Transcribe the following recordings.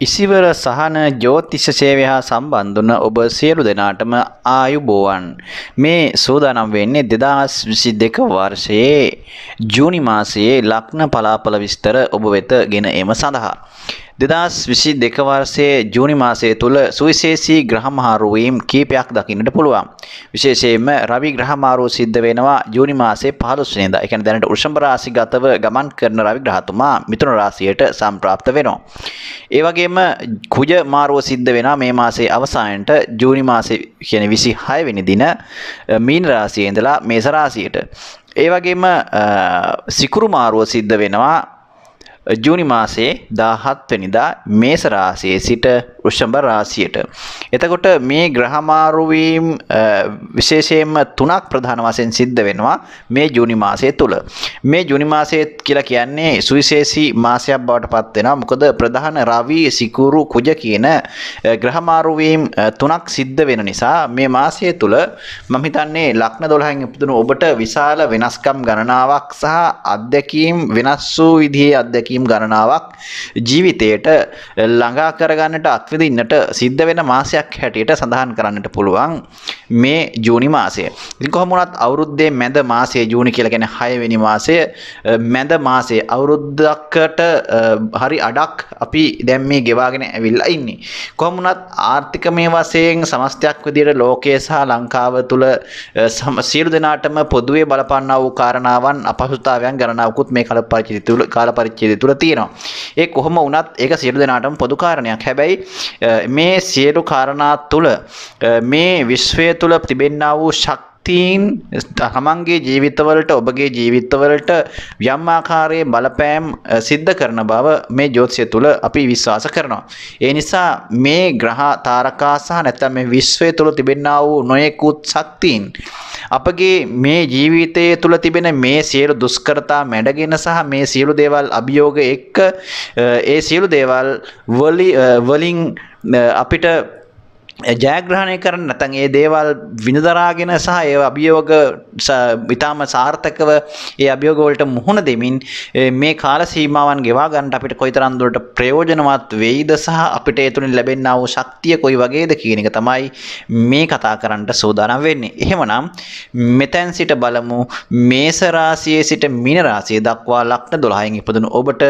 ඉසිවර සහන ජ්‍යෝතිෂ සේවය හා සම්බන්ධ වන ඔබ සියලු දෙනාටම ආයුබෝවන්. මේ සූදානම් වෙන්නේ 2022 වර්ෂයේ ජූනි මාසයේ ලග්න පලාපල විස්තර ඔබ වෙත ගෙන එම සඳහා. 2022 වර්ෂයේ ජූනි මාසයේ තුල සුවිශේෂී ග්‍රහ මහාරුවීම් කීපයක් දකින්නට පුළුවන්. විශේෂයෙන්ම රවි ග්‍රහ මහාරුව සිද්ධ වෙනවා ජූනි මාසයේ 15 වෙනිදා. ඒ කියන්නේ දැනට වෘෂභ රාශිගතව ගමන් කරන රවි ග්‍රහතුමා මිථුන රාශියට සම්ප්‍රාප්ත වෙනවා. ඒ වගේම කුජ මාරුව සිද්ධ වෙනවා මේ මාසයේ අවසානයේට ජූනි මාසයේ කියන්නේ 26 වෙනි දින මීන රාශියේ ඉඳලා මේෂ රාශියට. ඒ වගේම සිකුරු මාරුව සිද්ධ වෙනවා ජූනි මාසයේ 17 වෙනිදා මේෂ රාශියේ සිට වෘෂභ රාශියට. එතකොට මේ ග්‍රහ මාරු වීම විශේෂයෙන්ම තුනක් ප්‍රධාන වශයෙන් සිද්ධ වෙනවා මේ ජූනි මාසයේ තුල. මේ ජූනි මාසයේ කියලා කියන්නේ සුවිශේෂී මාසයක් බවට පත් වෙනවා. මොකද ප්‍රධාන රවි සිකුරු කුජ කියන ග්‍රහ මාරු වීම තුනක් සිද්ධ වෙන නිසා මේ මාසයේ තුල මම හිතන්නේ ලග්න 12න් ඉපදුණු ඔබට විශාල වෙනස්කම් ගණනාවක් සහ අත්දැකීම් වෙනස් වූ විදිහේ අත්දැකීම් ගණනාවක් ජීවිතයට ළඟා කරගන්නට අත්විඳින්නට සිද්ධ වෙන මාසයක් හැටියට සඳහන් කරන්නට පුළුවන් මේ ජූනි මාසය. ඉතින් කොහොම වුණත් අවුරුද්දේ මැද මාසයේ ජූනි කියලා කියන්නේ 6 වෙනි මාසය මැද මාසයේ අවුරුද්දකට හරි අඩක් අපි දැන් මේ ගෙවාගෙන ඇවිල්ලා ඉන්නේ. කොහොම වුණත් ආර්ථිකමය වශයෙන් සමස්තයක් විදිහට ලෝකයේ සහ ලංකාව තුල සියලු දෙනාටම පොදුවේ බලපාන්නා වූ කාරණාවන් අපහසුතාවයන් ගණනාවකුත් මේ කාල පරිච්ඡේදය තුල තියෙනවා. ඒ කොහොම වුණත් ඒක සියලු දෙනාටම පොදු කාරණයක්. හැබැයි මේ සියලු කාරණා තුල මේ විශ්වය තුල තිබෙනා වූ ශක්තියින් තමන්ගේ ජීවිතවලට ඔබගේ ජීවිතවලට යම් ආකාරයේ බලපෑම් සිද්ධ කරන බව මේ ජ්‍යොතිෂය තුල අපි විශ්වාස කරනවා. ඒ නිසා මේ ග්‍රහ තාරකා සහ නැත්නම් මේ විශ්වය තුල තිබෙනා වූ නොයෙකුත් ශක්තියින් අපගේ මේ ජීවිතයේ තුල තිබෙන මේ සියලු දුෂ්කරතා මැඩගෙන සහ මේ සියලු දේවල් අභියෝග එක්ක ඒ සියලු දේවල් වලින් අපිට ජයග්‍රහණය කරන්න නැත්නම් ඒ දේවල් විඳදරාගෙන සහ ඒ අභියෝග ඊටම සාර්ථකව ඒ අභියෝග වලට මුහුණ දෙමින් මේ කාල සීමාවන් ගෙවා ගන්නට අපිට කොයිතරම් දුරට ප්‍රයෝජනවත් වෙයිද සහ අපිට ඒ තුලින් ලැබෙනා වූ ශක්තිය කොයි වගේද කියන එක තමයි මේ කතා කරන්නට සූදානම් වෙන්නේ. එහෙමනම් මෙතෙන් සිට බලමු මේෂ රාශියේ සිට මීන රාශිය දක්වා ලග්න 12න් ඉපදුණු ඔබට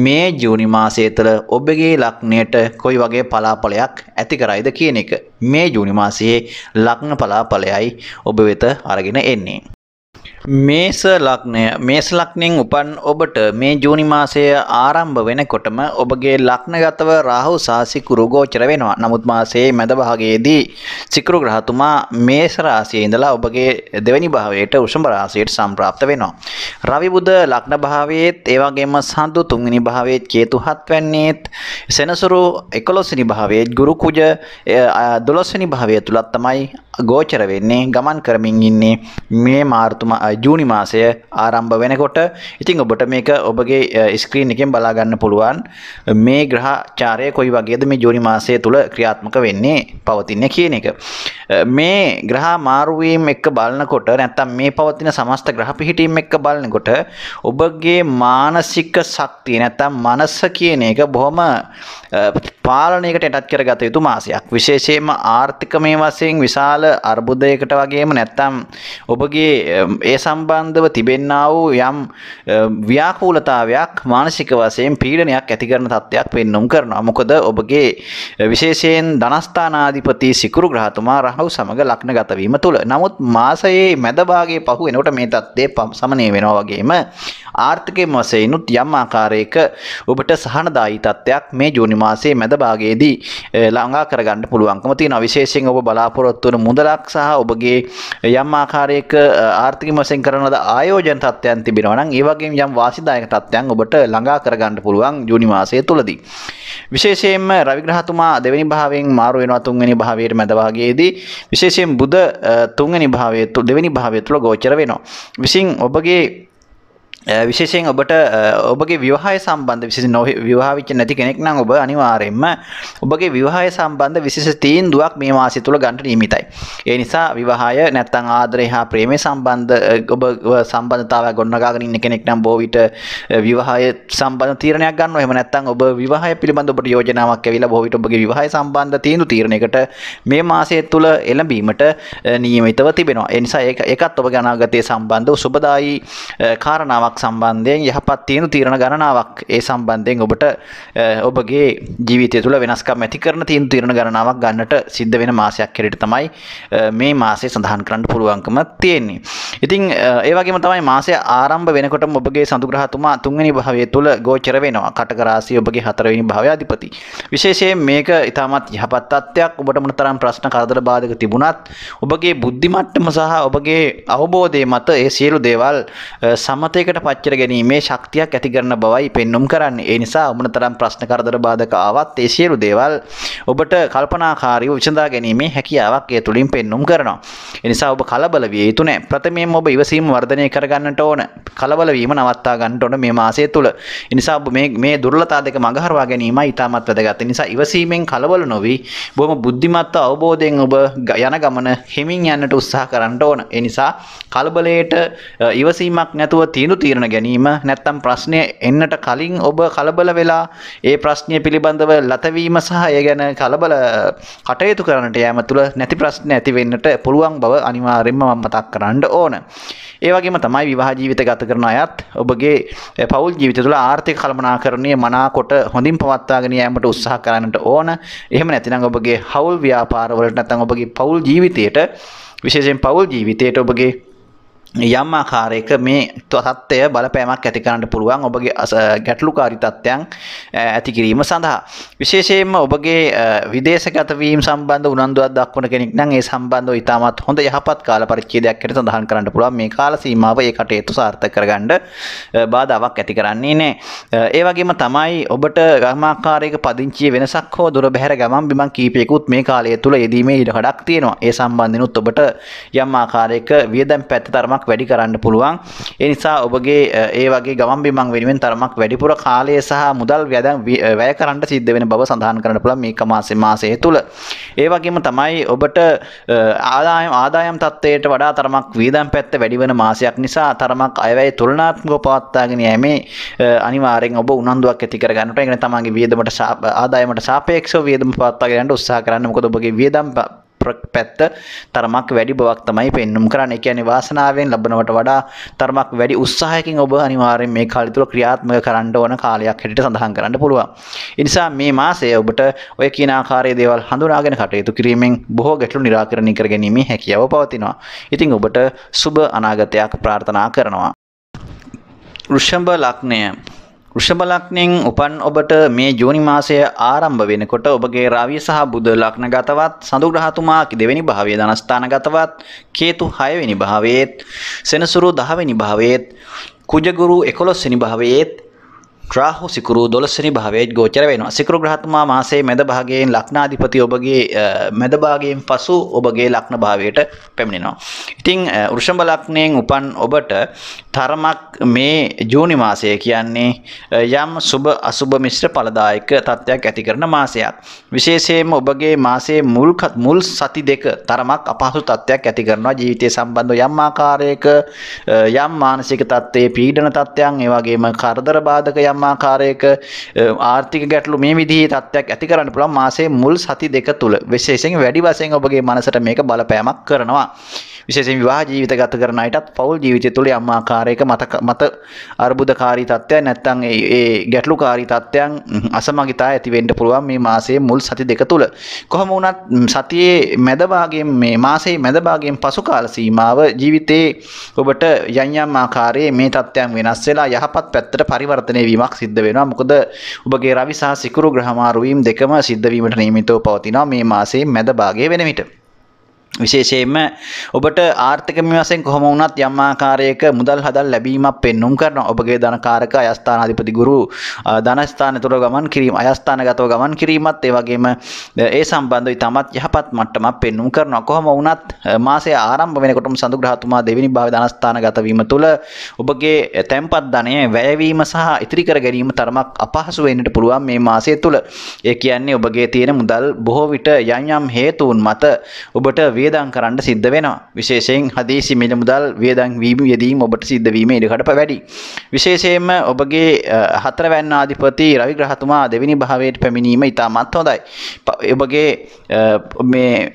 මේ ජූනි මාසයේ තුළ ඔබගේ ලග්නයට කොයි වගේ පලාපලයක් ඇති කරයිද කියන එක මේ ජූනි මාසයේ ලග්න පලාපලයයි ඔබ වෙත අරගෙන එන්නේ. මේෂ ලග්නයෙන් උපන් ඔබට මේ ජූනි මාසය ආරම්භ වෙනකොටම ඔබගේ ලග්නගතව රාහු සහ සිකුරු ගෝචර වෙනවා. නමුත් මාසයේ මැද භාගයේදී සිකුරු ග්‍රහතුමා මේෂ රාශියේ ඉඳලා ඔබගේ දෙවෙනි භාවයට වෘෂභ රාශියට සම්ප්‍රාප්ත වෙනවා. රවි බුධ ලග්න භාවයේත් ඒ වගේම සඳු තුන්වෙනි භාවයේත් කේතු 7 වැන්නේත් සෙනසුරු 11 වෙනි භාවයේත් ගුරු කුජ 12 වෙනි භාවය තුලත් තමයි ගෝචර වෙන්නේ. ගමන් කරමින් ඉන්නේ මේ ජූනි මාසය ආරම්භ වෙනකොට. ඉතින් ඔබට මේක ඔබගේ ස්ක්‍රීන් එකෙන් බලා ගන්න පුළුවන් මේ ග්‍රහචාරය කොයි වගේද මේ ජූනි මාසය තුල ක්‍රියාත්මක වෙන්නේ පවතින්නේ කියන එක. මේ ග්‍රහ මාරු වීම එක්ක බලනකොට නැත්තම් මේ පවතින සමස්ත ග්‍රහ පිහිටීම් එක්ක බලනකොට ඔබගේ මානසික ශක්තිය නැත්තම් මනස කියන එක බොහොම පාලනයකට යටත් කරගත යුතු මාසයක්. විශේෂයෙන්ම ආර්ථිකමය වශයෙන් විශාල අර්බුදයකට වගේම නැත්තම් ඔබගේ ඒ සම්බන්ධව තිබෙන්නා වූ යම් ව්‍යාකූලතාවයක් මානසික වශයෙන් පීඩනයක් ඇති කරන තත්ත්වයක් පෙන්වුම් කරනවා. මොකද ඔබගේ විශේෂයෙන් ධනස්ථානාධිපති සිකුරු ග්‍රහතුමා රාහු සමග ලග්නගත වීම තුල. නමුත් මාසයේ මැද භාගයේ පහු වෙනකොට මේ තත්ත්වය සමනය වෙනවා වගේම ආර්ථිකයෙන් වශයෙන් යම් ආකාරයක ඔබට සහනදායී තත්ත්වයක් මේ ජූනි මාසයේ මැද භාගයේදී ළඟා කරගන්න පුළුවන්කම තියෙනවා. විශේෂයෙන් ඔබ බලාපොරොත්තු වන මුදලක් සහ ඔබගේ යම් ආකාරයක ආර්ථික වශයෙන් කරන ලද ආයෝජන තත්ත්වයන් තිබෙනවා නම් ඒ වගේම යම් වාසිදායක තත්ත්වයන් ඔබට ළඟා කරගන්න පුළුවන් ජූනි මාසයේ තුලදී. විශේෂයෙන්ම රවි ග්‍රහතුමා දෙවෙනි භාවයෙන් මාරු වෙනවා තුන්වෙනි භාවයට මැද භාගයේදී. විශේෂයෙන් බුධ තුන්වෙනි භාවයේ දෙවෙනි භාවය තුල ගෝචර වෙනවා. විසින් ඔබගේ විශේෂයෙන් ඔබට ඔබගේ විවාහය සම්බන්ධ විශේෂ විවාහ වෙච්ච නැති කෙනෙක් නම් ඔබ අනිවාර්යයෙන්ම ඔබගේ විවාහය සම්බන්ධ විශේෂ තීන්දුවක් මේ මාසය තුල ගන්නට නියමිතයි. ඒ නිසා විවාහය නැත්නම් ආදරය හා ප්‍රේමය සම්බන්ධ ඔබ සම්බන්ධතාවයක් ගොඩනගාගෙන ඉන්න කෙනෙක් නම් බොහෝ විට විවාහය සම්බන්ධ තීරණයක් ගන්නවා. එහෙම නැත්නම් ඔබ විවාහය පිළිබඳ ඔබට යෝජනාවක් ඇවිල්ලා බොහෝ විට ඔබගේ විවාහය සම්බන්ධ තීන්දුව තීරණයකට මේ මාසය තුල එළඹීමට නියමිතව තිබෙනවා. ඒ නිසා ඒකත් ඔබගේ අනාගතයේ සම්බන්ධව සුබදායි කාරණාවක් සම්බන්ධයෙන් යහපත් තීරණ ගණනාවක් ඒ සම්බන්ධයෙන් ඔබට ඔබගේ ජීවිතය තුළ වෙනස්කම් ඇති කරන තීරණ ගණනාවක් ගන්නට සිද්ධ වෙන මාසයක් හැටියට තමයි මේ මාසය සඳහන් කරන්න පුළුවන්කම තියෙන්නේ. ඉතින් ඒ වගේම තමයි මාසය ආරම්භ වෙනකොටම ඔබගේ සඳුග්‍රහතුමා 3 වෙනි භාවය තුළ ගෝචර වෙනවා. කටක රාශිය ඔබගේ 4 වෙනි භාවයේ අධිපති. විශේෂයෙන් මේක ඊටමත් යහපත් තත්ත්වයක්. ඔබට මොනතරම් ප්‍රශ්න කරදර බාධක තිබුණත් ඔබගේ බුද්ධි මට්ටම සහ ඔබගේ අවබෝධය මත ඒ සියලු දේවල් සමතයකට පච්චර ගැනීමේ ශක්තියක් ඇති කරන බවයි පෙන්눔 කරන්නේ. ඒ නිසා මොනතරම් ප්‍රශ්න කරදර බාධක ආවත් ඒ සියලු දේවල් ඔබට කල්පනාකාරීව විසඳා ගැනීමේ හැකියාවක් ඒ තුලින් පෙන්눔 කරනවා. ඒ නිසා ඔබ කලබල විය යුතු නැහැ. ප්‍රථමයෙන්ම ඔබ ඉවසීම වර්ධනය කර ගන්නට ඕන. කලබල වීම නවත්තා ගන්නට ඕන මේ මාසය තුල. ඒ නිසා ඔබ මේ දුර්වලතා දෙක මගහරවා ගැනීමයි ඉතාමත් වැදගත්. ඒ නිසා ඉවසීමෙන් කලබල නොවි බොහොම බුද්ධිමත් අවබෝධයෙන් ඔබ යන ගමන හිමින් යන්නට උත්සාහ කරන්න ඕන. ඒ නිසා කලබලයට ඉවසීමක් නැතුව තීරණ ගැනීම නැත්තම් ප්‍රශ්නය එන්නට කලින් ඔබ කලබල වෙලා ඒ ප්‍රශ්නය පිළිබඳව ලතවීම සහ ඒ ගැන කලබල කටයුතු කරන්නට යෑම තුළ නැති ප්‍රශ්න ඇති වෙන්නට පුළුවන් බව අනිවාර්යයෙන්ම මම මතක් කරන්න ඕන. ඒ වගේම තමයි විවාහ ජීවිත ගත කරන අයත් ඔබගේ පෞල් ජීවිතය තුළ ආර්ථික කළමනාකරණය මනාකොට හොඳින් පවත්වාගෙන යාමට උත්සාහ කරන්නට ඕන. එහෙම නැතිනම් ඔබගේ හවුල් ව්‍යාපාරවලට නැත්නම් ඔබගේ පෞල් ජීවිතයට විශේෂයෙන් පෞල් ජීවිතයට ඔබගේ යම් ආකාරයක මේ තත්ත්වය බලපෑමක් ඇති කරන්න පුළුවන් ඔබගේ ගැටලුකාරී තත්ත්වයන් ඇති කිරීම සඳහා. විශේෂයෙන්ම ඔබගේ විදේශගත වීම සම්බන්ධ උනන්දුවක් දක්වන කෙනෙක් නම් ඒ සම්බන්ධව ඉතාමත් හොඳ යහපත් කාල පරිච්ඡේදයක් හැටියට සඳහන් කරන්න පුළුවන්. මේ කාල සීමාව ඒ කටයුතු සාර්ථක කරගන්න බාධාවක් ඇති කරන්නේ නැහැ. ඒ වගේම තමයි ඔබට යම් ආකාරයක පදිංචියේ වෙනසක් හෝ දුර බැහැර ගමන් බිමන් කීපයකුත් මේ කාලය තුල යෙදීමේ ඉඩකඩක් තියෙනවා. ඒ සම්බන්ධිනුත් ඔබට යම් ආකාරයක වියදම් පැත්ත තරමක් වැඩි කරන්න පුළුවන්. ඒ නිසා ඔබගේ ඒ වගේ ගමන් බිමන් වෙනුවෙන් තරමක් වැඩිපුර කාලය සහ මුදල් වැය කරන්න සිද්ධ වෙන බව සඳහන් කරන්න පුළුවන් මේක මාසයේ තුල. ඒ වගේම තමයි ඔබට ආදායම් තත්ත්වයට වඩා තරමක් වියදම් පැත්ත වැඩි වෙන මාසයක් නිසා තරමක් අයවැය තුලනාත්මකව පවත්වාගෙන යෑමේ අනිවාර්යෙන් ඔබ උනන්දුවක් ඇති කර ගන්නට. ඒ කියන්නේ තමන්ගේ වියදමට ආදායමට සාපේක්ෂව වියදම පවත්වාගෙන යන්න උත්සාහ කරන්න. මොකද ඔබගේ වියදම් පැත්ත තරමක් වැඩි බවක් තමයි පෙන්눔 කරන්නේ. ඒ කියන්නේ වාසනාවෙන් ලබනවට වඩා තරමක් වැඩි උත්සාහයකින් ඔබ අනිවාර්යෙන් මේ කාලය තුල ක්‍රියාත්මක කරන්න ඕන කාලයක් හැටියට සඳහන් කරන්න පුළුවන්. ඒ නිසා මේ මාසය ඔබට ඔය කියන ආකාරයේ දේවල් හඳුනාගෙන කටයුතු කිරීමෙන් බොහෝ ගැටලු निराකරණය කර ගැනීමේ හැකියාව පවතිනවා. ඉතින් ඔබට සුබ අනාගතයක් ප්‍රාර්ථනා කරනවා. වෘෂභ ලග්නය. වෘෂභ ලග්නයෙන් උපන් ඔබට මේ ජූනි මාසය ආරම්භ වෙනකොට ඔබගේ රවි සහ බුධ ලග්නගතවත් සඳුග්‍රහතුමා 2 වෙනි භාවයේ ධනස්ථානගතවත් කේතු 6 වෙනි භාවයේත් සෙනසුරු 10 වෙනි භාවයේත් කුජගුරු 11 වෙනි භාවයේත් රාහු සිකුරු 12 වෙනි භාවයේ ගෝචර වෙනවා. සිකුරු ග්‍රහතුමා මාසයේ මැද භාගයෙන් ලග්නාධිපති ඔබගේ මැද භාගයෙන් පසු ඔබගේ ලග්න භාවයට පැමිණෙනවා. ඉතින් වෘෂභ ලග්නයෙන් උපන් ඔබට තරමක් මේ ජූනි මාසය කියන්නේ යම් සුබ අසුබ මිශ්‍ර ඵලදායක තත්ත්වයක් ඇති කරන මාසයක්. විශේෂයෙන්ම ඔබගේ මාසයේ මුල් සති දෙක තරමක් අපහසු තත්ත්වයක් ඇති කරනවා. ජීවිතය සම්බන්ධව යම් ආකාරයක යම් මානසික තත්ත්වයේ පීඩන තත්ත්වයන් ඒ වගේම කරදර බාධක යම් ආකාරයක ආර්ථික ගැටලු මේ විදිහේ තත්ත්වයක් ඇති කරන්න පුළුවන් මාසයේ මුල් සති දෙක තුල. විශේෂයෙන් වැඩි වශයෙන් ඔබගේ මනසට මේක බලපෑමක් කරනවා. විශේෂයෙන් විවාහ ජීවිත ගත කරන අයටත් පෞල් ජීවිතය තුළ යම් ආකාරයක මත අර්බුදකාරී තත්ත්වයන් නැත්නම් ඒ ගැටලුකාරී තත්ත්වයන් අසමගිතා ඇති වෙන්න පුළුවන් මේ මාසයේ මුල් සති දෙක තුල. කොහොම වුණත් සතියේ මැද භාගයෙන් මේ මාසයේ මැද භාගයෙන් පසු කාල සීමාව ජීවිතේ ඔබට යම් ආකාරයේ මේ තත්ත්වයන් වෙනස් වෙලා යහපත් පැත්තට පරිවර්තනය වීමක් සිද්ධ වෙනවා. මොකද ඔබගේ රවි සහ සිකුරු ග්‍රහ මාරු වීම දෙකම සිද්ධ වීමට නියමිතව පවතිනවා මේ මාසයේ මැද භාගයේ වෙන විට. විශේෂයෙන්ම ඔබට ආර්ථිකමය වශයෙන් කොහොම වුණත් යම් ආකාරයක මුදල් හදල් ලැබීමක් පෙන්눔 කරනවා. ඔබගේ ධනකාරක අයස්ථානාධිපති ගුරු ධනස්ථානය තුළ ගමන් කිරීම, අයස්ථානගතව ගමන් කිරීමත් ඒ වගේම ඒ සම්බන්ධව ඉතාමත් යහපත් මට්ටමක් පෙන්눔 කරනවා. කොහොම වුණත් මාසය ආරම්භ වෙනකොටම සඳු ග්‍රහතුමා දෙවෙනි භාවයේ ධනස්ථානගත වීම තුළ ඔබගේ තැන්පත් ධනය වැයවීම සහ ඉතිරි කර ගැනීම තරමක් අපහසු වෙන්නට පුළුවන් මේ මාසය තුළ. ඒ කියන්නේ ඔබගේ තියෙන මුදල් බොහෝ විට යම් හේතුන් මත ඔබට වියදම් කරන්න සිද්ධ වෙනවා. විශේෂයෙන් හදිසි මිල මුදල් වියදම් වීම යෙදීම ඔබට සිද්ධ වීම ඉඩකඩ වැඩි. විශේෂයෙන්ම ඔබගේ හතරවැන්න ආධිපති රවි ග්‍රහතුමා දෙවෙනි භාවයට පැමිණීම ඉතාමත් හොඳයි.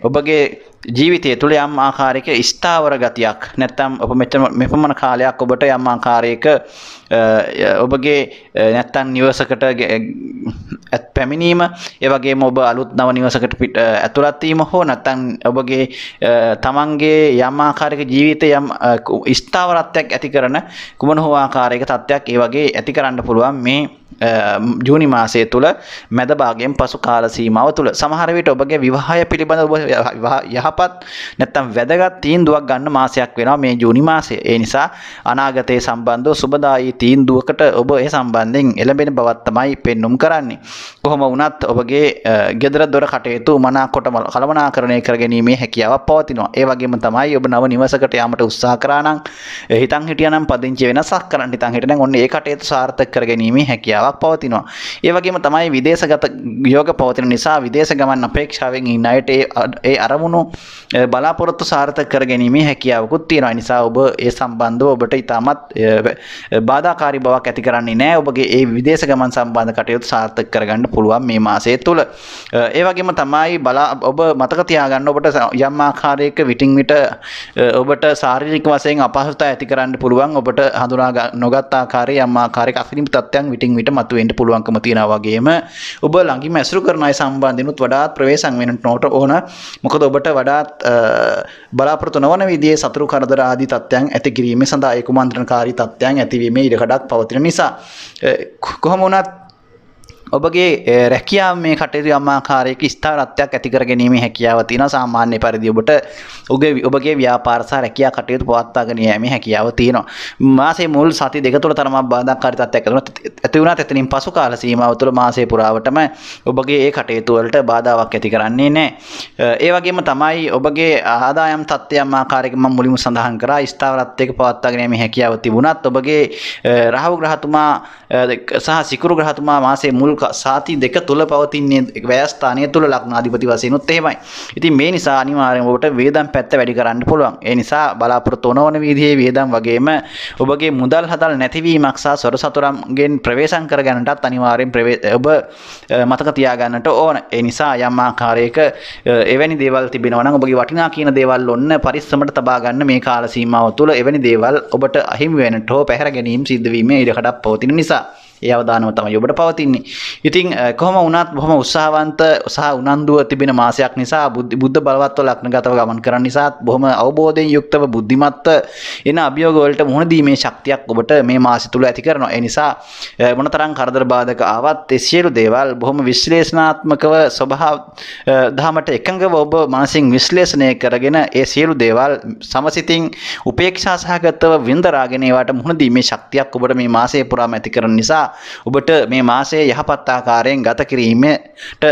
ඔබගේ ජීවිතය තුළ යම් ආකාරයක ස්ථාවර ගතියක් නැත්නම් ඔබ මෙපමණ කාලයක් ඔබට යම් ආකාරයක ඔබගේ නැත්නම් නිවසකට පැමිණීම, ඒ වගේම ඔබ අලුත් නව නිවසකට ඇතුළත් වීම හෝ නැත්නම් ඔබගේ තමන්ගේ යම් ආකාරයක ජීවිතයේ යම් ස්ථාවරත්වයක් ඇති කරන කුමන හෝ ආකාරයක තත්ත්වයක් ඒ වගේ ඇති කරන්න පුළුවන් මේ ජූනි මාසය තුළ මැද භාගයෙන් පසු කාල සීමාව තුළ. සමහර විට ඔබගේ විවාහය පිළිබඳව ඔබ යහපත් නැත්නම් වැදගත් තීන්දුවක් ගන්න මාසයක් වෙනවා මේ ජූනි මාසය. ඒ නිසා අනාගතයේ සම්බන්ධව සුබදායී තීන්දුවකට ඔබ ඒ සම්බන්ධයෙන් එළඹෙන බවක් තමයි පෙන්눔 කරන්නේ. කොහොම වුණත් ඔබගේ ගෙදර දොර කටයුතු මනාකොට කළමනාකරණය කර ගැනීමේ හැකියාවක් පවතිනවා. ඒ වගේම තමයි ඔබ නව නිවසකට යාමට උත්සාහ කරා නම් හිතන් හිටියානම් පදිංචි වෙනසක් කරන්න හිතන් හිටියනම් ඔන්න ඒ කටයුතු සාර්ථක කර ගැනීමේ හැකියාවක් පවතිනවා. ඒ වගේම තමයි විදේශගත යෝග පවතින නිසා විදේශ ගමන් අපේක්ෂාවෙන් ඉන්න අයට ඒ අරමුණු බලාපොරොත්තු සාර්ථක කර ගැනීමේ හැකියාවකුත් තියෙනවා. ඒ නිසා ඔබ ඒ සම්බන්ධව ඔබට ඉතාමත් බාධාකාරී බවක් ඇති කරන්නේ නැහැ. ඔබගේ ඒ විදේශ ගමන් සම්බන්ධ කටයුතු සාර්ථක කරගන්න පුළුවන් මේ මාසය තුළ. ඒ වගේම තමයි ඔබ මතක තියාගන්න ඔබට යම් ආකාරයක විටින් විට ඔබට ශාරීරික වශයෙන් අපහසුතාව ඇති කරන්න පුළුවන්. ඔබට හඳුනා නොගත් ආකාරයේ යම් ආකාරයක අසිරිම තත්ත්වයන් විටින් විට මතුවෙන්න පුළුවන්කම තියෙනවා. වගේම ඔබ ළඟින්ම ඇසුරු කරන අය සම්බන්ධිනුත් වඩාත් ප්‍රවේශම් වෙන්න ඕන. මොකද ඔබට වඩාත් බලාපොරොත්තු නොවන විදිහේ සතුරු කරදර ආදී තත්ත්වයන් ඇති කිරීමේ සඳහා ඒ කුමන්ත්‍රණකාරී තත්ත්වයන් ඇතිවීමේ ඉඩකඩක් පවතින නිසා කොහොම වුණත් ඔබගේ රැකියාව මේ කටයුතු යම් ආකාරයක ස්ථාවරත්වයක් ඇති කර ගැනීමේ හැකියාව තියෙනවා. සාමාන්‍ය පරිදි ඔබට ඔබගේ ව්‍යාපාර සහ රැකියා කටයුතු පවත්වාගෙන යෑමේ හැකියාව තියෙනවා. මාසයේ මුල් සති දෙක තුළ තරමක් බාධාකාරී තත්ත්වයක් ඇති වුණත් එතනින් පසු කාල සීමාව තුළ මාසයේ පුරාවටම ඔබගේ ඒ කටයුතු වලට බාධාවක් ඇති කරන්නේ නැහැ. ඒ වගේම තමයි ඔබගේ ආදායම් තත්ත්වය යම් ආකාරයක මම මුලින්ම සඳහන් කරා ස්ථාවරත්වයක පවත්වාගෙන යෑමේ හැකියාව තිබුණත් ඔබගේ රාහු ග්‍රහතුමා සහ සිකුරු ග්‍රහතුමා මාසයේ මුල් සාති දෙක තුල පවතින්නේ ව්‍යයස්ථානය තුල ලග්නාධිපති වශයෙන් උත් එහෙමයි. ඉතින් මේ නිසා අනිවාර්යයෙන්ම ඔබට වේදම් පැත්ත වැඩි කරන්න පුළුවන්. ඒ නිසා බලාපොරොත්තු නොවන විදිහේ වේදම් වගේම ඔබගේ මුදල් හදල් නැතිවීමක් සහ සොර සතුරන්ගෙන් ප්‍රවේශම් කර ගන්නටත් අනිවාර්යෙන් ඔබ මතක තියාගන්නට ඕන. ඒ නිසා යම් ආකාරයක එවැනි දේවල් තිබෙනවා නම් ඔබගේ වටිනා කියන දේවල් ඔන්න පරිස්සමට තබා ගන්න මේ කාල සීමාව තුළ එවැනි දේවල් ඔබට අහිමි වෙන්නට හෝ පැහැර ගැනීම සිද්ධ වීමේ ඉඩකඩක් පවතින නිසා ඒ අවදානම තමයි ඔබට පවතින්නේ. ඉතින් කොහොම වුණත් බොහොම උත්සාහවන්ත සහ උනන්දුව තිබෙන මාසයක් නිසා බුද්ධ බලවත්ව ලග්නගතව ගමන් කරන නිසා බොහොම අවබෝධයෙන් යුක්තව බුද්ධිමත්ව එන අභියෝග වලට මුහුණ දීමේ ශක්තියක් ඔබට මේ මාසය තුල ඇති කරනවා. ඒ නිසා මොනතරම් කරදර බාධක ආවත් ඒ සියලු දේවල් බොහොම විශ්ලේෂණාත්මකව ස්වභාව දහමට එකඟව ඔබ මානසික විශ්ලේෂණය කරගෙන ඒ සියලු දේවල් සමසිතින් උපේක්ෂා සහගතව විඳරාගෙන ඒවට මුහුණ දීමේ ශක්තියක් ඔබට මේ මාසය පුරාම ඇති කරන නිසා ඔබට මේ මාසයේ යහපත් ආකාරයෙන් ගත කිරීමට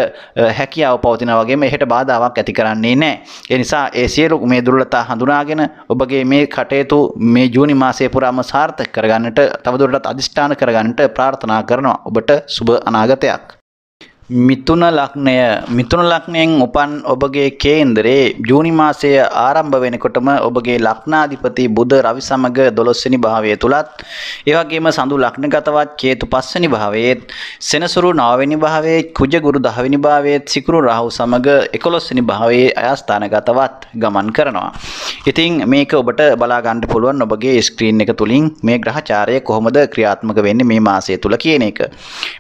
හැකියාව පවතින වගේම එහෙට බාධාවක් ඇති කරන්නේ නැහැ. ඒ නිසා ඒ සියලු මේ දුර්වලතා හඳුනාගෙන ඔබගේ මේ කටයුතු මේ ජූනි මාසයේ පුරාම සාර්ථක කරගන්නට තවදුරටත් අධිෂ්ඨාන කරගන්නට ප්‍රාර්ථනා කරනවා. ඔබට සුබ අනාගතයක්. මිථුන ලග්නයෙන් උපන් ඔබගේ කේන්දරේ ජූනි මාසයේ ආරම්භ වෙනකොටම ඔබගේ ලග්නාධිපති බුධ රවි සමග 12 වෙනි භාවයේ තුලත් ඒ වගේම සඳු ලග්නගතවත් කේතු 5 වෙනි භාවයේ සෙනසුරු 9 වෙනි භාවයේ කුජ ගුරු 10 වෙනි භාවයේ සිකුරු රාහු සමග 11 වෙනි භාවයේ අයස්ථානගතවත් ගමන් කරනවා. ඉතින් මේක ඔබට බලා ගන්න පුළුවන් ඔබගේ ස්ක්‍රීන් එක තුලින් මේ ග්‍රහචාරය කොහොමද ක්‍රියාත්මක වෙන්නේ මේ මාසය තුල කියන එක.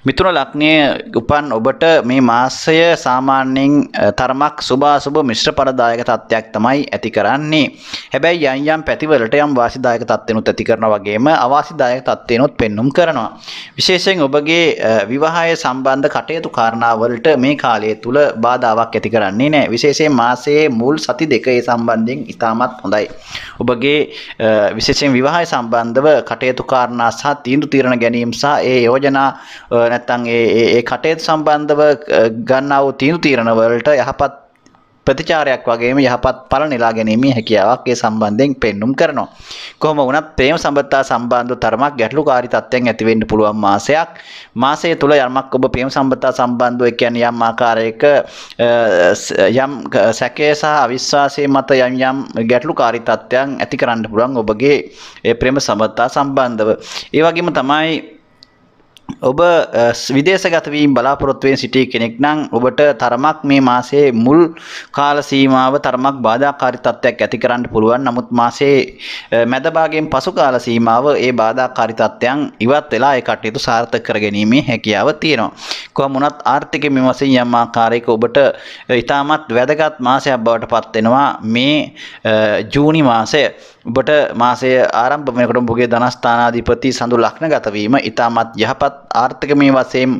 මිථුන ලග්නයේ උපන් ඔබ ඔබට මේ මාසය සාමාන්‍යයෙන් තරමක් සුභාසුභ මිශ්‍ර ඵලදායක තත්ත්වයක් තමයි ඇති කරන්නේ. හැබැයි යම් යම් පැතිවලට යම් වාසිදායක තත්ත්වෙනුත් ඇති කරනවා වගේම අවාසිදායක තත්ත්වෙනුත් පෙන්눔 කරනවා. විශේෂයෙන් ඔබගේ විවාහය සම්බන්ධ කටයුතු කාරණා වලට මේ කාලය තුල බාධාවක් ඇති කරන්නේ නැහැ. විශේෂයෙන් මාසයේ මුල් සති දෙකේ සම්බන්ධයෙන් ඉතාමත් හොඳයි. ඔබගේ විශේෂයෙන් විවාහය සම්බන්ධව කටයුතු කාරණා සහ තීරණ ගැනීම සහ ඒ යෝජනා නැත්නම් ඒ කටයුතු සම්බන්ධව ගන්නා වූ තීරණ වලට යහපත් ප්‍රතිචාරයක් වගේම යහපත් ඵල නෙලා ගැනීමේ හැකියාවක් ඒ සම්බන්ධයෙන් පෙන්눔 කරනවා. කොහොම වුණත් ප්‍රේම සම්බන්ධතා සම්බන්ධව තරමක් ගැටලුකාරී තත්ත්වයන් ඇති වෙන්න පුළුවන් මාසයක්. මාසය තුල යමක් ඔබ ප්‍රේම සම්බන්ධතා සම්බන්ධව කියන්නේ යම් ආකාරයක යම් සැකය සහ අවිශ්වාසය මත යම් ගැටලුකාරී තත්ත්වයන් ඇති කරන්න පුළුවන් ඔබගේ ප්‍රේම සම්බන්ධතා සම්බන්ධව. ඒ වගේම තමයි ඔබ විදේශගත වීම බලාපොරොත්තු වෙන සිටි කෙනෙක් නම් ඔබට තරමක් මේ මාසයේ මුල් කාල සීමාව තරමක් බාධාකාරී තත්ත්වයක් ඇති කරන්න පුළුවන්. නමුත් මාසයේ මැද භාගයෙන් පසු කාල සීමාව ඒ බාධාකාරී තත්ත්වයන් ඉවත් වෙලා ඒ කටයුතු සාර්ථක කරගැනීමේ හැකියාව තියෙනවා. කොහොම වුණත් ආර්ථික මේ වශයෙන් යම් ආකාරයක ඔබට ඉතාමත් වැදගත් මාසයක් බවට පත් වෙනවා මේ ජූනි මාසය. ඔබට මාසය ආරම්භ වෙනකොට ඔබගේ ධනස්ථානාධිපති සඳු ලග්නගත වීම ඉතාමත් යහපත් ආර්ථික මේ වශයෙන්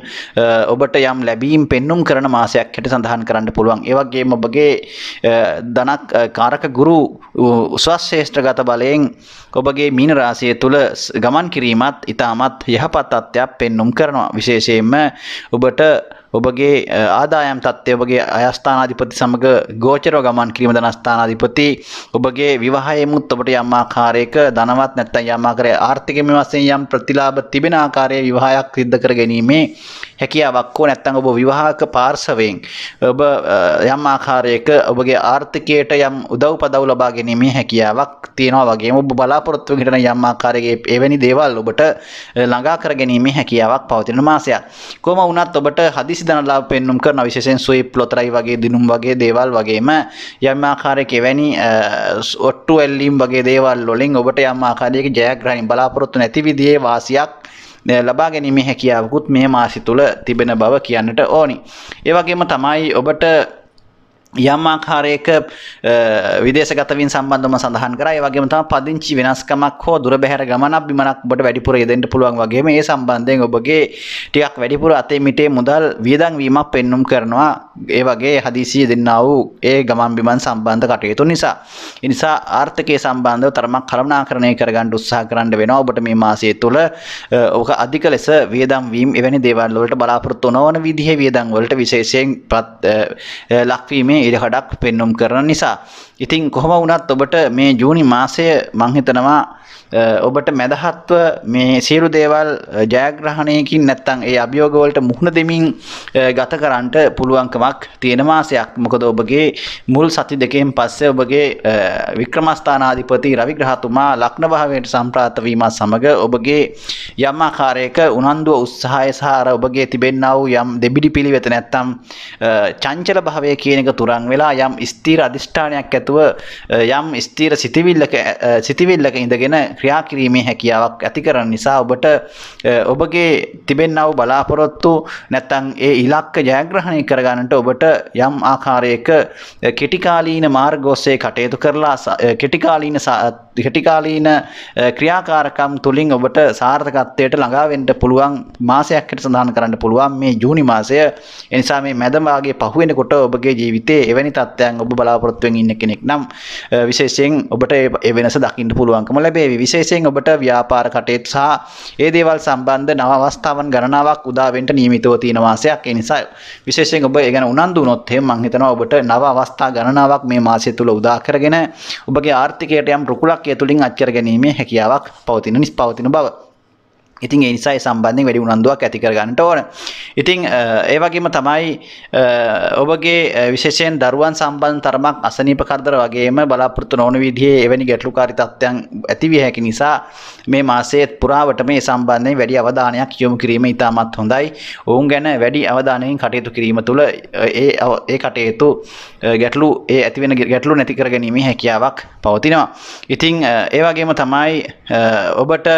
ඔබට යම් ලැබීම් පෙන්눔 කරන මාසයක් හැට සඳහන් කරන්න පුළුවන්. ඒ වගේම ඔබගේ ධනක් කාරක ගුරු උසස් ශ්‍රේෂ්ඨගත බලයෙන් ඔබගේ මීන රාශිය තුල ගමන් කිරීමත් ඉතාමත් යහපත් තත්ත්වයක් පෙන්눔 කරනවා. විශේෂයෙන්ම ඔබට ඔබගේ ආදායම් තත්ත්වය ඔබගේ අයස්ථානාධිපති සමග ගෝචරව ගමන් කිරීම ධනස්ථානාධිපති ඔබගේ විවාහයෙමුත් ඔබට යම් ආකාරයක ධනවත් නැත්නම් යම් ආකාරයක ආර්ථිකමය වශයෙන් යම් ප්‍රතිලාභ තිබෙන ආකාරයේ විවාහයක් සිද්ධ කර ගැනීමේ හැකියාවක් හෝ නැත්නම් ඔබ විවාහක පාර්ශවයෙන් ඔබ යම් ආකාරයක ඔබගේ ආර්ථිකයට යම් උදව්පදව් ලබා ගැනීමේ හැකියාවක් තියෙනවා වගේම ඔබ බලාපොරොත්තු වෙන යම් ආකාරයක එවැනි දේවල් ඔබට ළඟා කර ගැනීමේ හැකියාවක් පවතින මාසයක්. කොහොම වුණත් ඔබට හදිසි ධන ලාභ පෙන්눔 කරන විශේෂයෙන් ස්වීප් ලොතරැයි වගේ දිනුම් වගේ දේවල් වගේම යම් ආකාරයක එවැනි ඔට්ටු ඇල්ලීම් වගේ දේවල් වලින් ඔබට යම් ආකාරයක ජයග්‍රහණ බලාපොරොත්තු නැති විදිහේ වාසියක් ලබා ගැනීමේ හැකියාවකුත් මේ මාසය තුල තිබෙන බව කියන්නට ඕනි. ඒ වගේම තමයි ඔබට යම් ආකාරයක විදේශගත වීම සම්බන්ධව සඳහන් කරා. ඒ වගේම තමයි පදිංචි වෙනස්කමක් හෝ දුර බැහැර ගමනක් බිමනක් ඔබට වැඩිපුර යෙදෙන්න පුළුවන් වගේම ඒ සම්බන්ධයෙන් ඔබගේ ටිකක් වැඩිපුර අතේ මිටේ මුදල් වියදම් වීමක් පෙන්눔 කරනවා. ඒ වගේ හදිසියෙ දෙන්නා වූ ඒ ගමන් බිමන් සම්බන්ධ කටයුතු නිසා. ඒ නිසා ආර්ථිකයේ සම්බන්ධව තරමක් කළමනාකරණය කරගන්න උත්සාහ කරන්න වෙනවා. ඔබට මේ මාසය තුල ඔක අධික ලෙස වියදම් වීම එවැනි දේවල් වලට බලාපොරොත්තු නොවන විදිහේ වියදම් වලට විශේෂයෙන් ලක්වීමේ ඉඩකඩක් පෙන්눔 කරන නිසා. ඉතින් කොහොම වුණත් ඔබට මේ ජූනි මාසය මම හිතනවා ඔබට මැදහත්ව මේ සියලු දේවල් ජයග්‍රහණයකින් නැත්නම් ඒ අභියෝග වලට මුහුණ දෙමින් ගත කරන්නට පුළුවන්කමක් තියෙන මාසයක්. මොකද ඔබගේ මුල් සති දෙකෙන් පස්සේ ඔබගේ වික්‍රමස්ථානාධිපති රවි ග්‍රහතුමා ලග්න භාවයට සම්ප්‍රාප්ත වීම සමග ඔබගේ යම් ආකාරයක උනන්දුව උත්සාහය සහ අර ඔබගේ තිබෙන්නා වූ යම් දෙබිඩි පිළිවෙත නැත්නම් චංචල භාවය කියන එක තුරන් වෙලා යම් ස්ථීර අධිෂ්ඨානයක් ඇතුව යම් ස්ථීර සිතිවිල්ලක ඉඳගෙන ක්‍රියා කිරීමේ හැකියාවක් ඇති කරන නිසා ඔබට ඔබගේ තිබෙන්නා වූ බලාපොරොත්තු නැත්නම් ඒ ඉලක්ක ජයග්‍රහණය කරගන්නට ඔබට යම් ආකාරයක කෙටිකාලීන මාර්ග ඔස්සේ කටයුතු කරලා කෙටිකාලීන ක්‍රියාකාරකම් තුලින් ඔබට සාර්ථකත්වයට ළඟා වෙන්න පුළුවන් මාසයක් හැටියට සඳහන් කරන්න පුළුවන් මේ ජූනි මාසය. ඒ නිසා මේ මැද භාගයේ පහුවෙනකොට ඔබගේ ජීවිතයේ එවැනි තත්ත්වයන් ඔබ බලාපොරොත්තු වෙමින් ඉන්න කෙනෙක් නම් විශේෂයෙන් ඔබට ඒ වෙනස දකින්න පුළුවන්කම ලැබේවි. විශේෂයෙන් ඔබට ව්‍යාපාර කටයුතු සහ ඒ දේවල් සම්බන්ධ නව අවස්ථාවන් ගණනාවක් උදා වෙන්න නියමිතව තියෙන මාසයක්. ඒ නිසා විශේෂයෙන් ඔබ ඒ ගැන උනන්දු වුණොත් එහෙම මම හිතනවා ඔබට නව අවස්ථා ගණනාවක් මේ මාසය තුල උදා කරගෙන ඔබගේ ආර්ථිකයට යම් රුකුලක් ඒ තුලින් අත්කර ගැනීමේ හැකියාවක් පවතින බව. ඉතින් ඒ නිසා ඒ සම්බන්ධයෙන් වැඩි උනන්දුවක් ඇති කර ගන්නට ඕන. ඉතින් ඒ වගේම තමයි ඔබගේ විශේෂයෙන් දරුවන් සම්බන්ධ තරමක් අසනීප කරදර වගේම බලාපොරොත්තු නොවන විදිහේ එවැනි ගැටලුකාරී තත්ත්වයන් ඇති විය හැකි නිසා මේ මාසයේ පුරාවට මේ සම්බන්ධයෙන් වැඩි අවධානයක් යොමු කිරීම ඉතාමත් හොඳයි. ඔවුන් ගැන වැඩි අවධානයෙන් කටයුතු කිරීම තුළ ඒ කටයුතු ගැටලු ඇති වෙන ගැටලු නැති කර ගැනීමේ හැකියාවක් පවතිනවා. ඉතින් ඒ වගේම තමයි ඔබට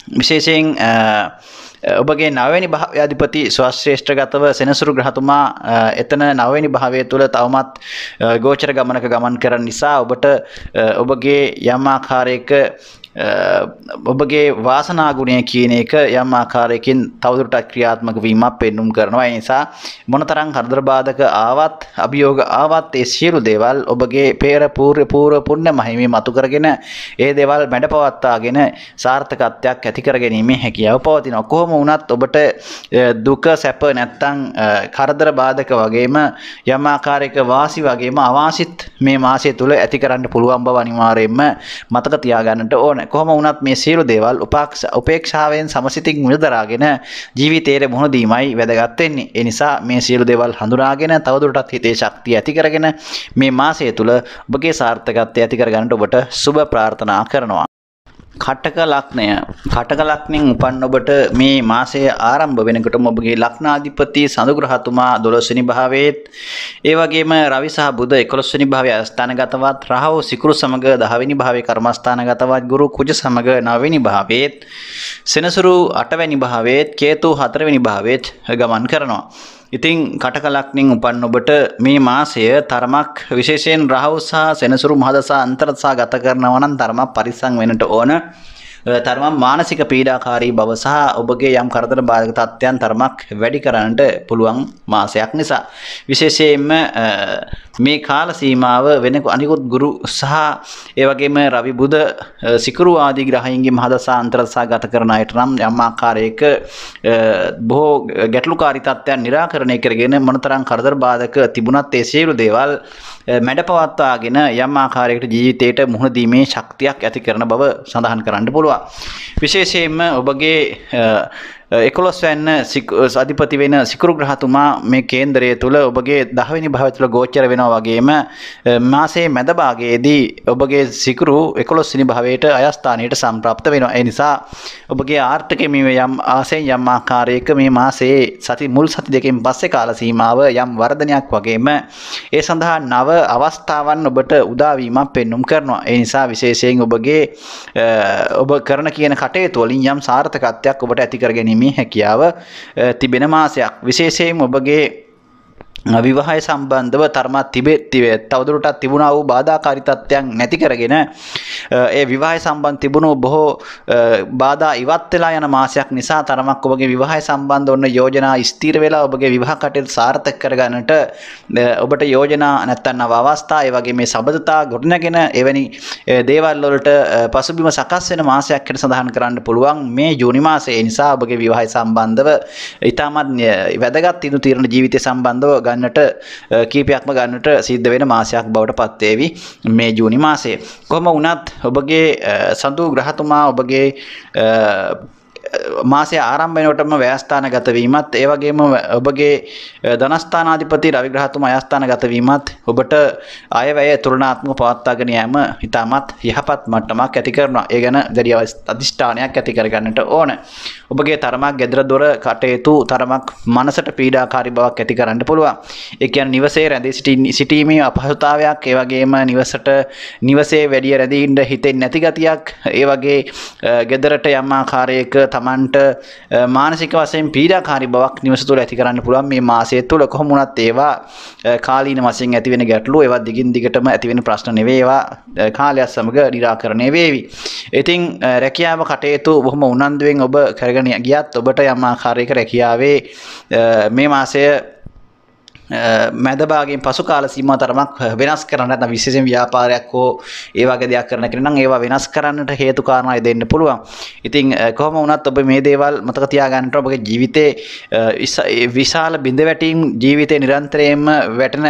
විශේෂයෙන් ඔබගේ නවවෙනි භාවයාධිපති ස්වශ්‍රේෂ්ඨගතව සෙනසුරු ග්‍රහතුමා එතන නවවෙනි භාවය තුළ තවමත් ගෝචර ගමනක ගමන් කරන නිසා ඔබට ඔබගේ යම් ආකාරයක ඔබගේ වාසනා ගුණය කියන එක යම් ආකාරයකින් තවදුරටත් ක්‍රියාත්මක වීමක් පෙන්눔 කරනවා. ඒ නිසා මොනතරම් කරදර බාධක ආවත් අභියෝග ආවත් ඒ සියලු දේවල් ඔබගේ පෙර පූර්ව පුණ්‍ය මහිමේ මතු කරගෙන ඒ දේවල් මැඩපවත්වාගෙන සාර්ථකත්වයක් ඇති කර ගැනීමේ හැකියාව පවතිනවා. කොහොම වුණත් ඔබට දුක සැප නැත්තම් කරදර බාධක වගේම යම් ආකාරයක වාසි වගේම අවාසිත් මේ මාසය තුල ඇති කරන්න පුළුවන් බව අනිවාර්යයෙන්ම මතක තියාගන්නට ඕන. කොහොම වුණත් මේ සියලු දේවල් උපේක්ෂාවෙන් සමසිතින් මුදදරාගෙන ජීවිතයේ මුහුණ දීමයි වැදගත් වෙන්නේ. ඒ නිසා මේ සියලු දේවල් හඳුනාගෙන තවදුරටත් හිතේ ශක්තිය ඇති කරගෙන මේ මාසය තුල ඔබගේ සාර්ථකත්වය ඇති කරගන්නට ඔබට සුබ ප්‍රාර්ථනා කරනවා. කටක ලග්නයෙන් උපන් ඔබට මේ මාසයේ ආරම්භ වෙනකොටම ඔබගේ ලග්නාධිපති සඳු ග්‍රහතුමා 12 වෙනි භාවයේත් ඒ වගේම රවි සහ බුධ 11 වෙනි භාවයේ අස්ථානගතවත් රාහු සිකුරු සමග 10 වෙනි භාවයේ කර්මස්ථානගතවත් ගුරු කුජ සමග 9 වෙනි භාවයේත් සෙනසුරු 8 වෙනි භාවයේත් කේතු 4 වෙනි භාවයේත් ගමන් කරනවා. ඉතින් කටක ලග්නෙන් උපන් ඔබට මේ මාසය තරමක් විශේෂයෙන් රාහු සහ සෙනසුරු මහදසා අන්තරදසා ගත කරනවා නම් තරමක් පරිස්සම් වෙන්නට ඕන. තරමක් මානසික පීඩාකාරී බව සහ ඔබගේ යම් කරදර බාධක තත්ත්වයන් තරමක් වැඩි කරන්නට පුළුවන් මාසයක් නිසා විශේෂයෙන්ම මේ කාල සීමාව වෙන අනිකුත් ගුරු සහ ඒ වගේම රවි බුධ සිකුරු ආදී ග්‍රහයන්ගේ මහදසා අන්තරදසා ගත කරන අයට නම් යම් ආකාරයක බොහෝ ගැටලුකාරී තත්ත්වයන් निराකරණය කරගෙන මොනතරම් කරදර බාධක තිබුණත් ඒ සියලු දේවල් මැඩපවත්වාගෙන යම් ආකාරයකට ජීවිතයට මුහුණ දීමේ ශක්තියක් ඇති කරන බව සඳහන් කරන්න පුළුවන්. විශේෂයෙන්ම ඔබගේ 11 වෙනි අධිපති වෙන සිකුරු ග්‍රහතුමා මේ කේන්දරය තුල ඔබගේ 10 වෙනි භාවය තුල ගෝචර වෙනවා වගේම මාසයේ මැද භාගයේදී ඔබගේ සිකුරු 11 වෙනි භාවයට අයස්ථානයට සම්ප්‍රාප්ත වෙනවා. ඒ නිසා ඔබගේ ආර්ථිකයේ මේ යම් ආසෙන් යම් ආකාරයක මේ මාසයේ මුල් සති දෙකෙන් පස්සේ කාල සීමාව යම් වර්ධනයක් වගේම ඒ සඳහා නව අවස්ථාවන් ඔබට උදා වීමක් පෙන්눔 කරනවා. ඒ නිසා විශේෂයෙන් ඔබගේ ඔබ කරන කියන කටයුතු වලින් යම් සාර්ථකත්වයක් ඔබට ඇති කර ගැනීම හැකියාව තිබෙන මාසයක්. විශේෂයෙන් ඔබගේ විවාහය සම්බන්ධව තරමක් තවදුරටත් තිබුණා වූ බාධාකාරී තත්ත්වයන් නැති කරගෙන ඒ විවාහය සම්බන්ධ තිබුණු බොහෝ බාධා ඉවත් වෙලා යන මාසයක් නිසා තරමක් ඔබගේ විවාහය සම්බන්ධ වන යෝජනා ස්ථිර වෙලා ඔබගේ විවාහ කටයුතු සාර්ථක කරගන්නට ඔබට යෝජනා නැත්නම් නව අවස්ථා ඒ වගේ මේ සබඳතා ගොඩනගෙන එවැනි දේවල් වලට පසුබිම සකස් වෙන මාසයක් හැටියට සඳහන් කරන්න පුළුවන් මේ ජූනි මාසය. ඒ නිසා ඔබගේ විවාහය සම්බන්ධව ඉතාමත් වැදගත් ඉදු තීරණ ජීවිතය සම්බන්ධව ගන්නට කීපයක්ම ගන්නට සිද්ධ වෙන මාසයක් බවට පත් වේවි මේ ජූනි මාසය. කොහොම වුණත් ඔබගේ සඳු ග්‍රහතුමා ඔබගේ මාසය ආරම්භ වෙනකොටම ව්‍යයස්ථානගත වීමත් ඒ වගේම ඔබගේ ධනස්ථානාධිපති රවි ග්‍රහතුමා අයස්ථානගත වීමත් ඔබට අයවැය තුලනාත්මක පවත්වාගෙන යාම ඉතාමත් යහපත් මට්ටමක් ඇති කරනවා. ඒ ගැන දැඩි අධිෂ්ඨානයක් ඇති කරගන්නට ඕන. ඔබගේ තරමක් gedara dora කටයුතු තරමක් මනසට පීඩාකාරී බවක් ඇති කරන්න පුළුවන්. ඒ කියන්නේ නිවසේ රැඳී සිටීමේ අපහසුතාවයක් ඒ වගේම නිවසේ වැඩි රැඳී ඉන්න හිතෙන්නේ නැති ගතියක් ඒ වගේ gedarට යම් ආකාරයක තමන්ට මානසික වශයෙන් පීඩාකාරී බවක් නිවස තුළ ඇති කරන්න පුළුවන් මේ මාසය තුළ. කොහොම වුණත් ඒවා කාලීන වශයෙන් ඇති වෙන ගැටලු ඒවා දිගින් දිගටම ඇති වෙන ප්‍රශ්න නෙවෙයි. ඒවා කාලයක් සමග निराකරණය වේවි. ඉතින් රැකියාව කටයුතු බොහොම උනන්දුවෙන් ඔබ කරගෙන ගියත් ඔබට යම් ආකාරයක රැකියාවේ මේ මාසය මැද භාගයෙන් පසු කාල සීමාව තරමක් වෙනස් කරන්න නැත්නම් විශේෂයෙන් ව්‍යාපාරයක් හෝ ඒ වගේ දෙයක් කරන කෙනෙක් නම් ඒවා වෙනස් කරන්නට හේතු කාරණා දෙන්න පුළුවන්. ඉතින් කොහොම වුණත් ඔබ මේ දේවල් මතක තියාගන්නට ඔබගේ ජීවිතේ විශාල බිඳවැටීම් ජීවිතේ නිරන්තරයෙන්ම වැටෙන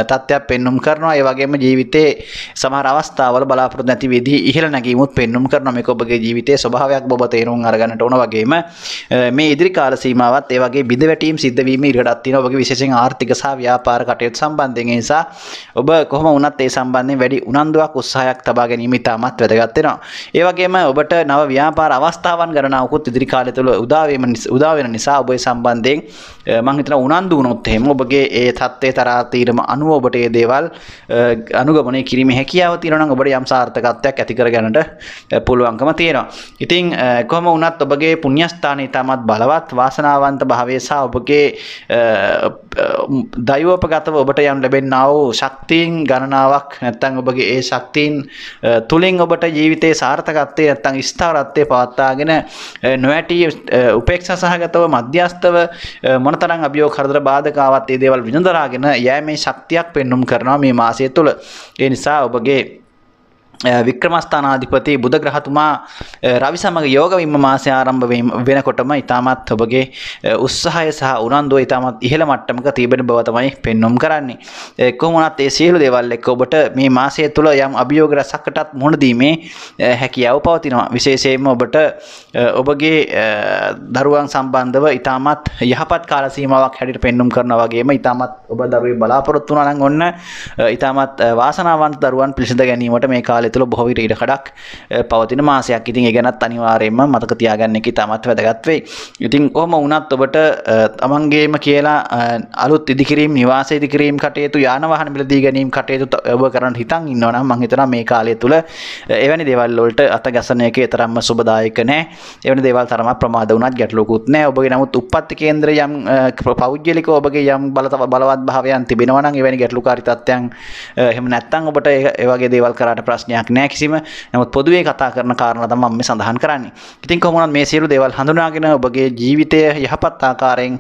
තත්ත්වයක් පෙන්눔 කරනවා. ඒ වගේම ජීවිතේ සමහර අවස්ථාවල බලාපොරොත්තු නැති විදිහ ඉහළ නැගීමුත් පෙන්눔 කරනවා. මේක ඔබගේ ජීවිතයේ ස්වභාවයක් ඔබ තේරුම් අරගන්නට ඕන වගේම මේ ඉදිරි කාල සීමාවත් ඒ වගේ බිඳවැටීම් සිද්ධ වීම ඉරටත් තියෙනවා. ඔබගේ විශේෂයෙන් ආර්ථික සහ ව්‍යාපාර කටයුතු සම්බන්ධයෙන් ඒ නිසා ඔබ කොහොම වුණත් ඒ සම්බන්ධයෙන් වැඩි උනන්දුවක් උත්සාහයක් තබා ගැනීම ඉතාමත් වැදගත් වෙනවා. ඒ වගේම ඔබට නව ව්‍යාපාර අවස්ථාවන් ගණනාවකුත් ඉදිරි කාලය තුළ උදා වෙන නිසා ඔබ ඒ සම්බන්ධයෙන් මම හිතනවා උනන්දු වුණොත් එහෙම ඔබගේ ඒ தත්ත්වයේ තරහා තීරම අනුව ඔබට මේ දේවල් අනුගමනය කිරීමේ හැකියාව තියෙනවා නම් ඔබට යම් සාර්ථකත්වයක් ඇති කර ගන්නට පුළුවන්කම තියෙනවා. ඉතින් කොහොම වුණත් ඔබගේ පුණ්‍යස්ථානය ඉතාමත් බලවත් වාසනාවන්ත භාවය සහ ඔබගේ දෛවෝපගතව ඔබට යම් ලැබෙනා වූ ශක්තියින් ගණනාවක් නැත්නම් ඔබගේ ඒ ශක්තියින් තුලින් ඔබට ජීවිතයේ සාර්ථකත්වයේ නැත්නම් ස්ථාවරත්වයේ පවත්වාගෙන නොඇටි උපේක්ෂා සහගතව මධ්‍යස්තව මොනතරම් අභියෝග කරදර බාධක ආවත් මේ දේවල් විඳදරාගෙන යෑමේ ශක්තියක් පෙන්눔 කරනවා මේ මාසය තුළ. ඒ නිසා ඔබගේ වික්‍රමස්ථානාධිපති බුධ ග්‍රහතුමා රවි සමග යෝග වීම මාසය ආරම්භ වෙනකොටම ඊටමත් ඔබගේ උත්සාහය සහ උනන්දුව ඊටමත් ඉහළ මට්ටමක තිබෙන බව තමයි පෙන්눔 කරන්නේ. කොහොම වුණත් මේ සියලු දේවල් එක්ක ඔබට මේ මාසය තුළ යම් අභියෝග රසකටත් මුහුණ දීමේ හැකියාව පවතිනවා. විශේෂයෙන්ම ඔබට ඔබගේ දරුවන් සම්බන්ධව ඊටමත් යහපත් කාල සීමාවක් හැටියට පෙන්눔 කරනවා වගේම ඊටමත් ඔබ දරුවේ බලාපොරොත්තු වුණා නම් ඔන්න ඊටමත් වාසනාවන්ත දරුවන් පිළිසඳ ගැනීමට මේ කාලය තුළ බොහෝ විට ඉඩකඩක් පවතින මාසයක්. ඉතින් ඒ ගැනත් අනිවාර්යයෙන්ම මතක තියාගන්න එක ඉතාමත් වැදගත් වෙයි. ඉතින් කොහොම වුණත් ඔබට තමන්ගේම කියලා අලුත් ඉදිකිරීම, නිවාස ඉදිකිරීම කටයුතු, යාන වාහන මිලදී ගැනීම කටයුතු ඔබ කරන්න හිතන් ඉන්නවා නම් මම හිතනවා මේ කාලය තුළ එවැනි දේවල් වලට අත ගැසෙන එක තරම්ම සුබදායක නැහැ. එවැනි දේවල් තරම ප්‍රමාද වුණත් ගැටලුකුත් නැහැ. ඔබගේ නමුත් උප්පත්ති කේන්ද්‍රය යම් පෞද්ගලිකව ඔබගේ යම් බලවත් භාවයන් තිබෙනවා නම් එවැනි ගැටලුකාරී තත්ත්වයන් එහෙම නැත්නම් ඔබට ඒ වගේ දේවල් කරාට ප්‍රශ්නයක් නෑ කිසිම. නමුත් පොදුවේ කතා කරන කාරණා තමයි මම මේ සඳහන් කරන්නේ. ඉතින් කොහොම වුණත් මේ සියලු දේවල් හඳුනාගෙන ඔබගේ ජීවිතය යහපත් ආකාරයෙන්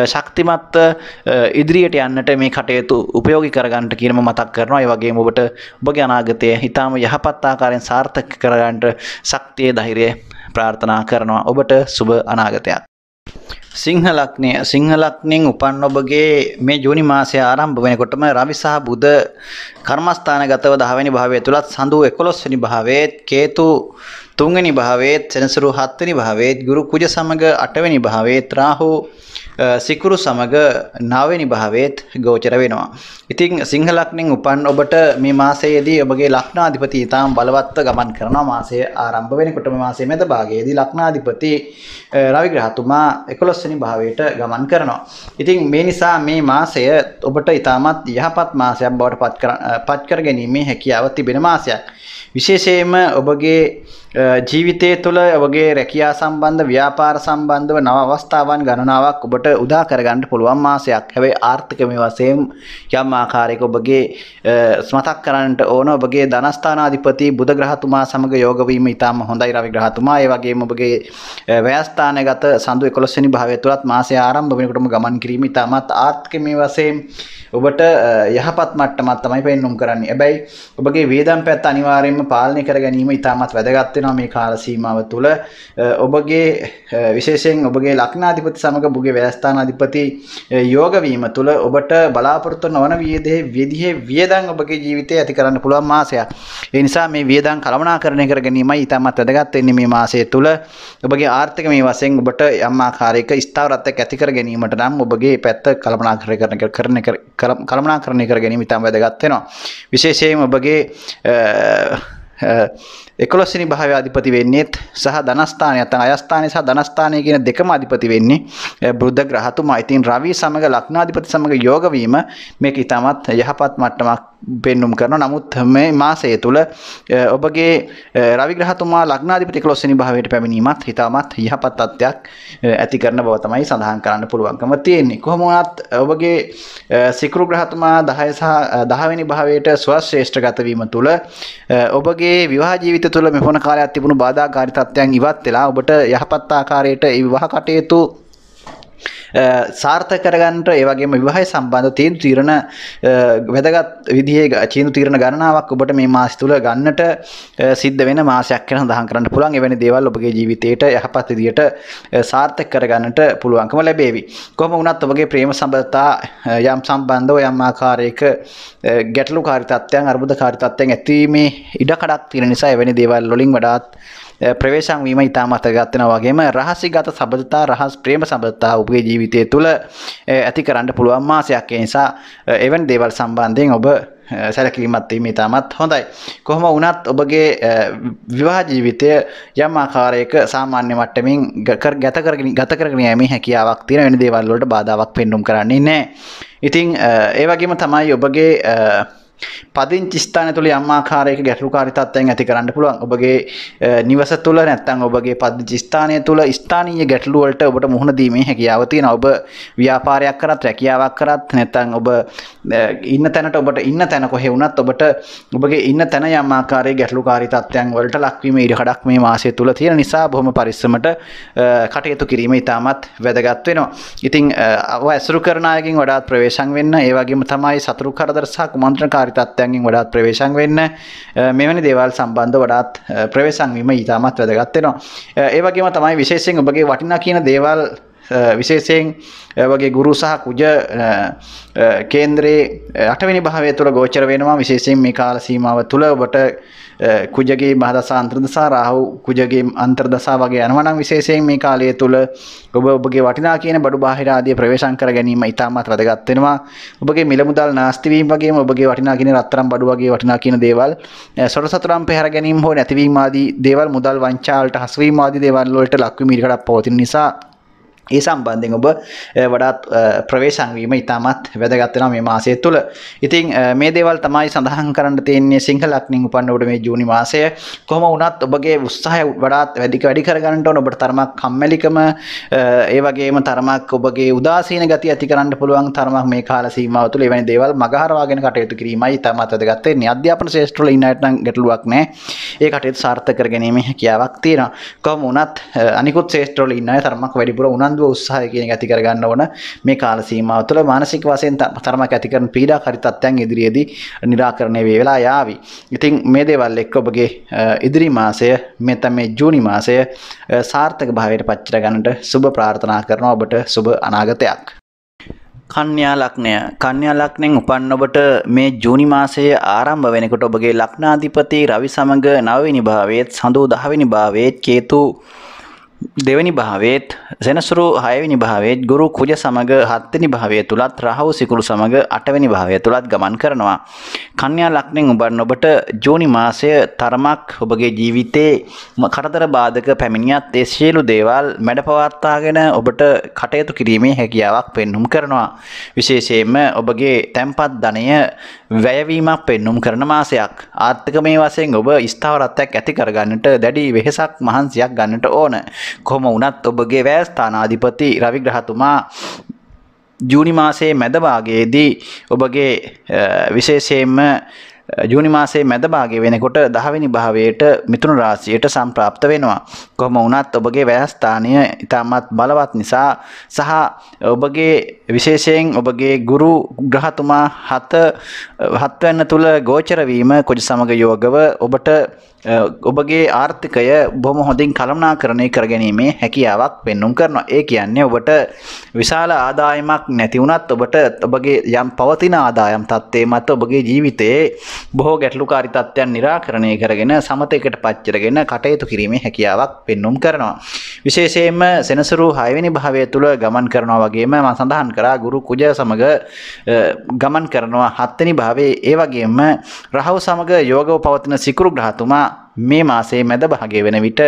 ශක්තිමත් ඉදිරියට යන්නට මේ කටයුතු උපයෝගී කරගන්නට කියනම මතක් කරනවා. ඒ වගේම ඔබට ඔබගේ අනාගතය ඊටාම යහපත් ආකාරයෙන් සාර්ථක කරගන්නට ශක්තිය ධෛර්යය ප්‍රාර්ථනා කරනවා. ඔබට සුබ අනාගතයක්. සිංහ ලග්නයෙන් උපන් ඔබගේ මේ ජූනි මාසය ආරම්භ වෙනකොටම රවි සහ බුධ කර්මස්ථානගතව 10 වෙනි භාවය තුලත් සඳු 11 වෙනි භාවයේත් කේතු 3 වෙනි භාවයේත් සෙනසුරු 7 වෙනි භාවයේත් ගුරු කුජ සමග 8 වෙනි භාවයේත් රාහු සිකුරු සමග 9 වෙනි භාවයේත් ගෝචර වෙනවා. ඉතින් සිංහ ලග්නයෙන් උපන් ඔබට මේ මාසයේදී ඔබගේ ලග්නාධිපති ඊටාම් බලවත්ව ගමන් කරනවා. මාසය ආරම්භ වෙනකොට මේ මාසයේ මැද භාගයේදී ලග්නාධිපති රවි ග්‍රහතුමා 11 වෙනි භාවයට ගමන් කරනවා. ඉතින් මේ නිසා මේ මාසය ඔබට ඊටමත් යහපත් මාසයක් බවට පත් කර ගැනීමේ හැකියාව තිබෙන මාසයක්. විශේෂයෙන්ම ඔබගේ ජීවිතය තුළ ඔබගේ රැකියා සම්බන්ධ ව්‍යාපාර සම්බන්ධව නව අවස්ථාවන් ගණනාවක් ඔබට උදා කරගන්න පුළුවන් මාසයක්. හැබැයි ආර්ථිකමය වශයෙන් යම් ආකාරයක ඔබගේ මතක් කරන්නට ඕන ඔබගේ ධනස්ථානාධිපති බුධ ග්‍රහතුමා සමග යෝග වීම ඉතාම හොඳයි. රවි ග්‍රහතුමා ඒ වගේම ඔබගේ ව්‍යයස්ථානගත සඳු 11 වෙනි භාවය තුලත් මාසය ආරම්භ වෙනකොටම ගමන් කිරීම ඉතාමත් ආර්ථිකමය වශයෙන් ඔබට යහපත් මට්ටමක් තමයි පෙන්눔 කරන්නේ. හැබැයි ඔබගේ වේදම් පැත්ත අනිවාර්යයෙන්ම පාලනය කර ගැනීම ඉතාමත් වැදගත් වෙනවා මේ කාල සීමාව තුළ. ඔබගේ විශේෂයෙන් ඔබගේ ලග්නාධිපති සමග ඔබගේ ව්‍යයස්ථානාධිපති යෝග වීම තුළ ඔබට බලාපොරොත්තු නොවන විදිහේ වියදම් ඔබගේ ජීවිතයේ ඇති කරන්න පුළුවන් මාසයක්. ඒ නිසා මේ වියදම් කළමනාකරණය කර ගැනීමයි ඉතාමත් වැදගත් වෙන්නේ මේ මාසය තුළ. ඔබගේ ආර්ථික මේ වශයෙන් ඔබට යම් ආකාරයක ස්ථාවරත්වයක් ඇති කර ගැනීමට නම් ඔබගේ පැත්ත කළමනාකරණය කර ගැනීම ඉතාම වැදගත් වෙනවා. විශේෂයෙන්ම ඔබගේ 11 වෙනි භාවය අධිපති වෙන්නේත් සහ ධනස්ථානය නැත්නම් අයස්ථානය සහ ධනස්ථානය කියන දෙකම අධිපති වෙන්නේ බුධ ග්‍රහතුමා. ඉතින් රවි සමග ලග්නාධිපති සමග යෝග වීම මේක ඉතාමත් යහපත් මට්ටමක් පෙන්눔 කරනවා. නමුත් මේ මාසය තුළ ඔබගේ රවි ග්‍රහතුමා ලග්නාධිපති 11 වෙනි භාවයට පැමිණීමත් ඉතාමත් යහපත් තත්ත්වයක් ඇති කරන බව තමයි සඳහන් කරන්න පුළුවන්කම තියෙන්නේ. කොහොම වුණත් ඔබගේ සිකුරු ග්‍රහතුමා 10 සහ 10 වෙනි භාවයට ස්වශ්‍රේෂ්ඨගත වීම තුළ ඔබගේ විවාහ ජීවිතය තුළ මෙපොන කාලයක් තිබුණු බාධාකාරී තත්ත්වයන් ඉවත් වෙලා ඔබට යහපත් ආකාරයට ඒ විවාහ කටයුතු සාර්ථක කරගන්නට ඒ වගේම විවාහය සම්බන්ධ තීරණ වැදගත් විදිහේ තීරණ ගණනාවක් ඔබට මේ මාසය තුල ගන්නට සිද්ධ වෙන මාසයක් කියලා සඳහන් කරන්න පුළුවන්. එවැනි දේවල් ඔබගේ ජීවිතයට යහපත් විදිහට සාර්ථක කරගන්නට පුළුවන්කම ලැබේවි. කොහොම වුණත් ඔබගේ ප්‍රේම සම්බන්ධතා යම් සම්බන්ධව යම් ආකාරයක ගැටලුකාරී තත්ත්වයන් අර්බුදකාරී තත්ත්වයන් ඇතිවීමේ ඉඩකඩක් තියෙන නිසා එවැනි දේවල් වලින් වඩාත් ප්‍රවේශම් වීම ඉතාමත් වැදගත් වෙනවා වගේම රහසිගත සබඳතා රහස් ප්‍රේම සබඳතා ඔබගේ ජීවිතය තුළ ඇති කරන්න පුළුවන් මාසයක්. ඒ නිසා එවැනි දේවල් සම්බන්ධයෙන් ඔබ සැලකිලිමත් වීම ඉතාමත් හොඳයි. කොහොම වුණත් ඔබගේ විවාහ ජීවිතය යම් ආකාරයක සාමාන්‍ය මට්ටමින් ගත කරගෙන යෑමේ හැකියාවක් තියෙන වෙන දේවල් වලට බාධාවක් පෙන්නුම් කරන්නේ නැහැ. ඉතින් ඒ වගේම තමයි ඔබගේ පදිංචි ස්ථානය තුළ යම් ආකාරයක ගැටලුකාරී තත්ත්වයන් ඇති කරන්න පුළුවන්. ඔබගේ නිවස තුළ නැත්නම් ඔබගේ පදිංචි ස්ථානය තුළ ස්ථානීය ගැටලු වලට ඔබට මුහුණ දීමේ හැකියාව තියෙනවා. ඔබ ව්‍යාපාරයක් කරත් රැකියාවක් කරත් නැත්නම් ඔබ ඉන්න තැනට ඔබට ඉන්න තැන කොහේ වුණත් ඔබට ඔබගේ ඉන්න තැන යම් ආකාරයක ගැටලුකාරී තත්ත්වයන් වලට ලක්වීම ඉඩකඩක් මේ මාසය තුළ තියෙන නිසා බොහොම පරිස්සමට කටයුතු කිරීම ඉතාමත් වැදගත් වෙනවා. ඉතින් ඔය ඇසුරු කරන අයගෙන් වඩාත් ප්‍රවේශම් වෙන්න, ඒ වගේම තමයි සතුරු කරදර සහ කුමන්ත්‍රණකාරී තත්ත්වයන්ගෙන් වඩාත් ප්‍රවේශම් වෙන්න. මෙවැනි දේවල් සම්බන්ධව වඩාත් ප්‍රවේශම් වීම ඉතාමත් වැදගත් වෙනවා. ඒ වගේම තමයි විශේෂයෙන් ඔබගේ වටිනා කියන දේවල් විශේෂයෙන් වගේ ගුරු සහ කුජ කේන්ද්‍රයේ 8 වෙනි භාවය තුළ ගෝචර වෙනවා. විශේෂයෙන් මේ කාල සීමාව තුළ ඔබට කුජගේ මහදසා අන්තර්දසා රාහු කුජගේ අන්තර්දසා වගේ යනවා නම් විශේෂයෙන් මේ කාලය තුළ ඔබ ඔබගේ වටිනා කියන බඩු බාහිර ආදී ප්‍රවේශම් කර ගැනීම ඉතාමත් වැදගත් වෙනවා. ඔබගේ මිල මුදල් නාස්ති වීම වගේම ඔබගේ වටිනා කියන රත්තරන් බඩු වගේ වටිනා කියන දේවල් සොර සතුරන් පැහැර ගැනීම හෝ නැතිවීම ආදී දේවල් මුදල් වංචා වලට හසු වීම ආදී දේවල් වලට ලක්වීම ඉඩකඩක් පවතින නිසා ඒ සම්බන්ධයෙන් ඔබ වඩාත් ප්‍රවේශම් වීම ඉතාමත් වැදගත් වෙනවා මේ මාසය තුළ. ඉතින් මේ දේවල් තමයි සඳහන් කරන්න තියෙන්නේ සිංහ ලග්නෙන් උපන්න ඔබට මේ ජූනි මාසය. කොහොම වුණත් ඔබගේ උත්සාහය වඩාත් වැඩි කර ගන්නට ඕන. ඔබට තරමක් කම්මැලිකම ඒ වගේම තරමක් ඔබගේ උදාසීන ගතිය ඇති කරන්න පුළුවන් තරමක් මේ කාල සීමාව තුළ එවැනි දේවල් මගහරවාගෙන කටයුතු කිරීමයි ඉතාමත් වැදගත් වෙන්නේ. අධ්‍යාපන ශාස්ත්‍ර වල ඉන්න අයට නම් ගැටලුවක් නැහැ. ඒ කටයුතු සාර්ථක කර ගැනීමේ හැකියාවක් තියෙනවා. කොහොම වුණත් අනිකුත් ශාස්ත්‍ර වල ඉන්න අය තරමක් වැඩිපුර උනන්දු උත්සාහය කියන එක ඇති කර ගන්න ඕන. මේ කාල සීමාව තුළ මානසික වශයෙන් තරමක් ඇති කරන පීඩාකාරී තත්ත්වයන් ඉදිරියේදී निराකරණය වේලා යාවි. ඉතින් මේ දේවල් එක්ක ඔබගේ ඉදිරි මාසය මේ ජූනි මාසය සාර්ථක භාවයට පත් කර ගන්නට සුබ ප්‍රාර්ථනා කරනවා ඔබට සුබ අනාගතයක්. කන්‍යා ලග්නය. කන්‍යා ලග්නෙන් උපන්න ඔබට මේ ජූනි මාසයේ ආරම්භ වෙනකොට ඔබගේ ලග්නාධිපති රවි සමග 9 වෙනි භාවයේත් සඳු 10 වෙනි භාවයේත් කේතු 2 වෙනි භාවයේත් සෙනසුරු 6 වෙනි භාවයේත් ගුරු කුජ සමග 7 වෙනි භාවය තුලත් රාහු සිකුරු සමග 8 වෙනි භාවය තුලත් ගමන් කරනවා. කන්‍යා ලග්නෙන් උපන්න ඔබට ජූනි මාසය තරමක් ඔබගේ ජීවිතේ කරදර බාධක පැමිණියත් ඒ සියලු දේවල් මැඩපවත්වාගෙන ඔබට කටයුතු කිරීමේ හැකියාවක් පෙන්눔 කරනවා. විශේෂයෙන්ම ඔබගේ තැන්පත් ධනය වැයවීමක් පෙන්눔 කරන මාසයක්. ආර්ථිකමය වශයෙන් ඔබ ස්ථාවරත්වයක් ඇති කරගන්නට දැඩි වෙහෙසක් මහන්සියක් ගන්නට ඕන. කොහොම වුණත් ඔබගේ වැය ස්ථානාධිපති රවි ග්‍රහතුමා ජූනි මාසයේ මැද භාගයේදී ඔබගේ විශේෂයෙන්ම ජූනි මාසයේ මැද භාගය වෙනකොට 10 වෙනි භාවයට මිථුන රාශියට සම්ප්‍රාප්ත වෙනවා. කොහොම වුණත් ඔබගේ වැය ස්ථානය ඉතාමත් බලවත් නිසා සහ ඔබගේ විශේෂයෙන් ඔබගේ ගුරු ග්‍රහතුමා 7 වෙනි තුල ගෝචර වීම කුජ සමග යෝගව ඔබට ඔබගේ ආර්ථිකය බොහොම හොඳින් කළමනාකරණය කරගැනීමේ හැකියාවක් පෙන්눔 කරනවා. ඒ කියන්නේ ඔබට විශාල ආදායමක් නැති වුණත් ඔබට ඔබගේ යම් පවතින ආදායම් තත්ත්වයේ මත ඔබගේ ජීවිතයේ බොහෝ ගැටලුකාරී තත්ත්වයන් निराකරණය කරගෙන සමතයකට පත් කරගෙන කටයුතු කිරීමේ හැකියාවක් පෙන්눔 කරනවා. විශේෂයෙන්ම සෙනසුරු 6 වෙනි භාවය තුල ගමන් කරනවා වගේම මම සඳහන් කරා ගුරු කුජ සමග ගමන් කරනවා 7 වෙනි භාවයේ. ඒ වගේම රාහු සමග යෝගව පවතින සිකුරු ග්‍රහතුමා මේ මාසයේ මැද භාගය වෙන විට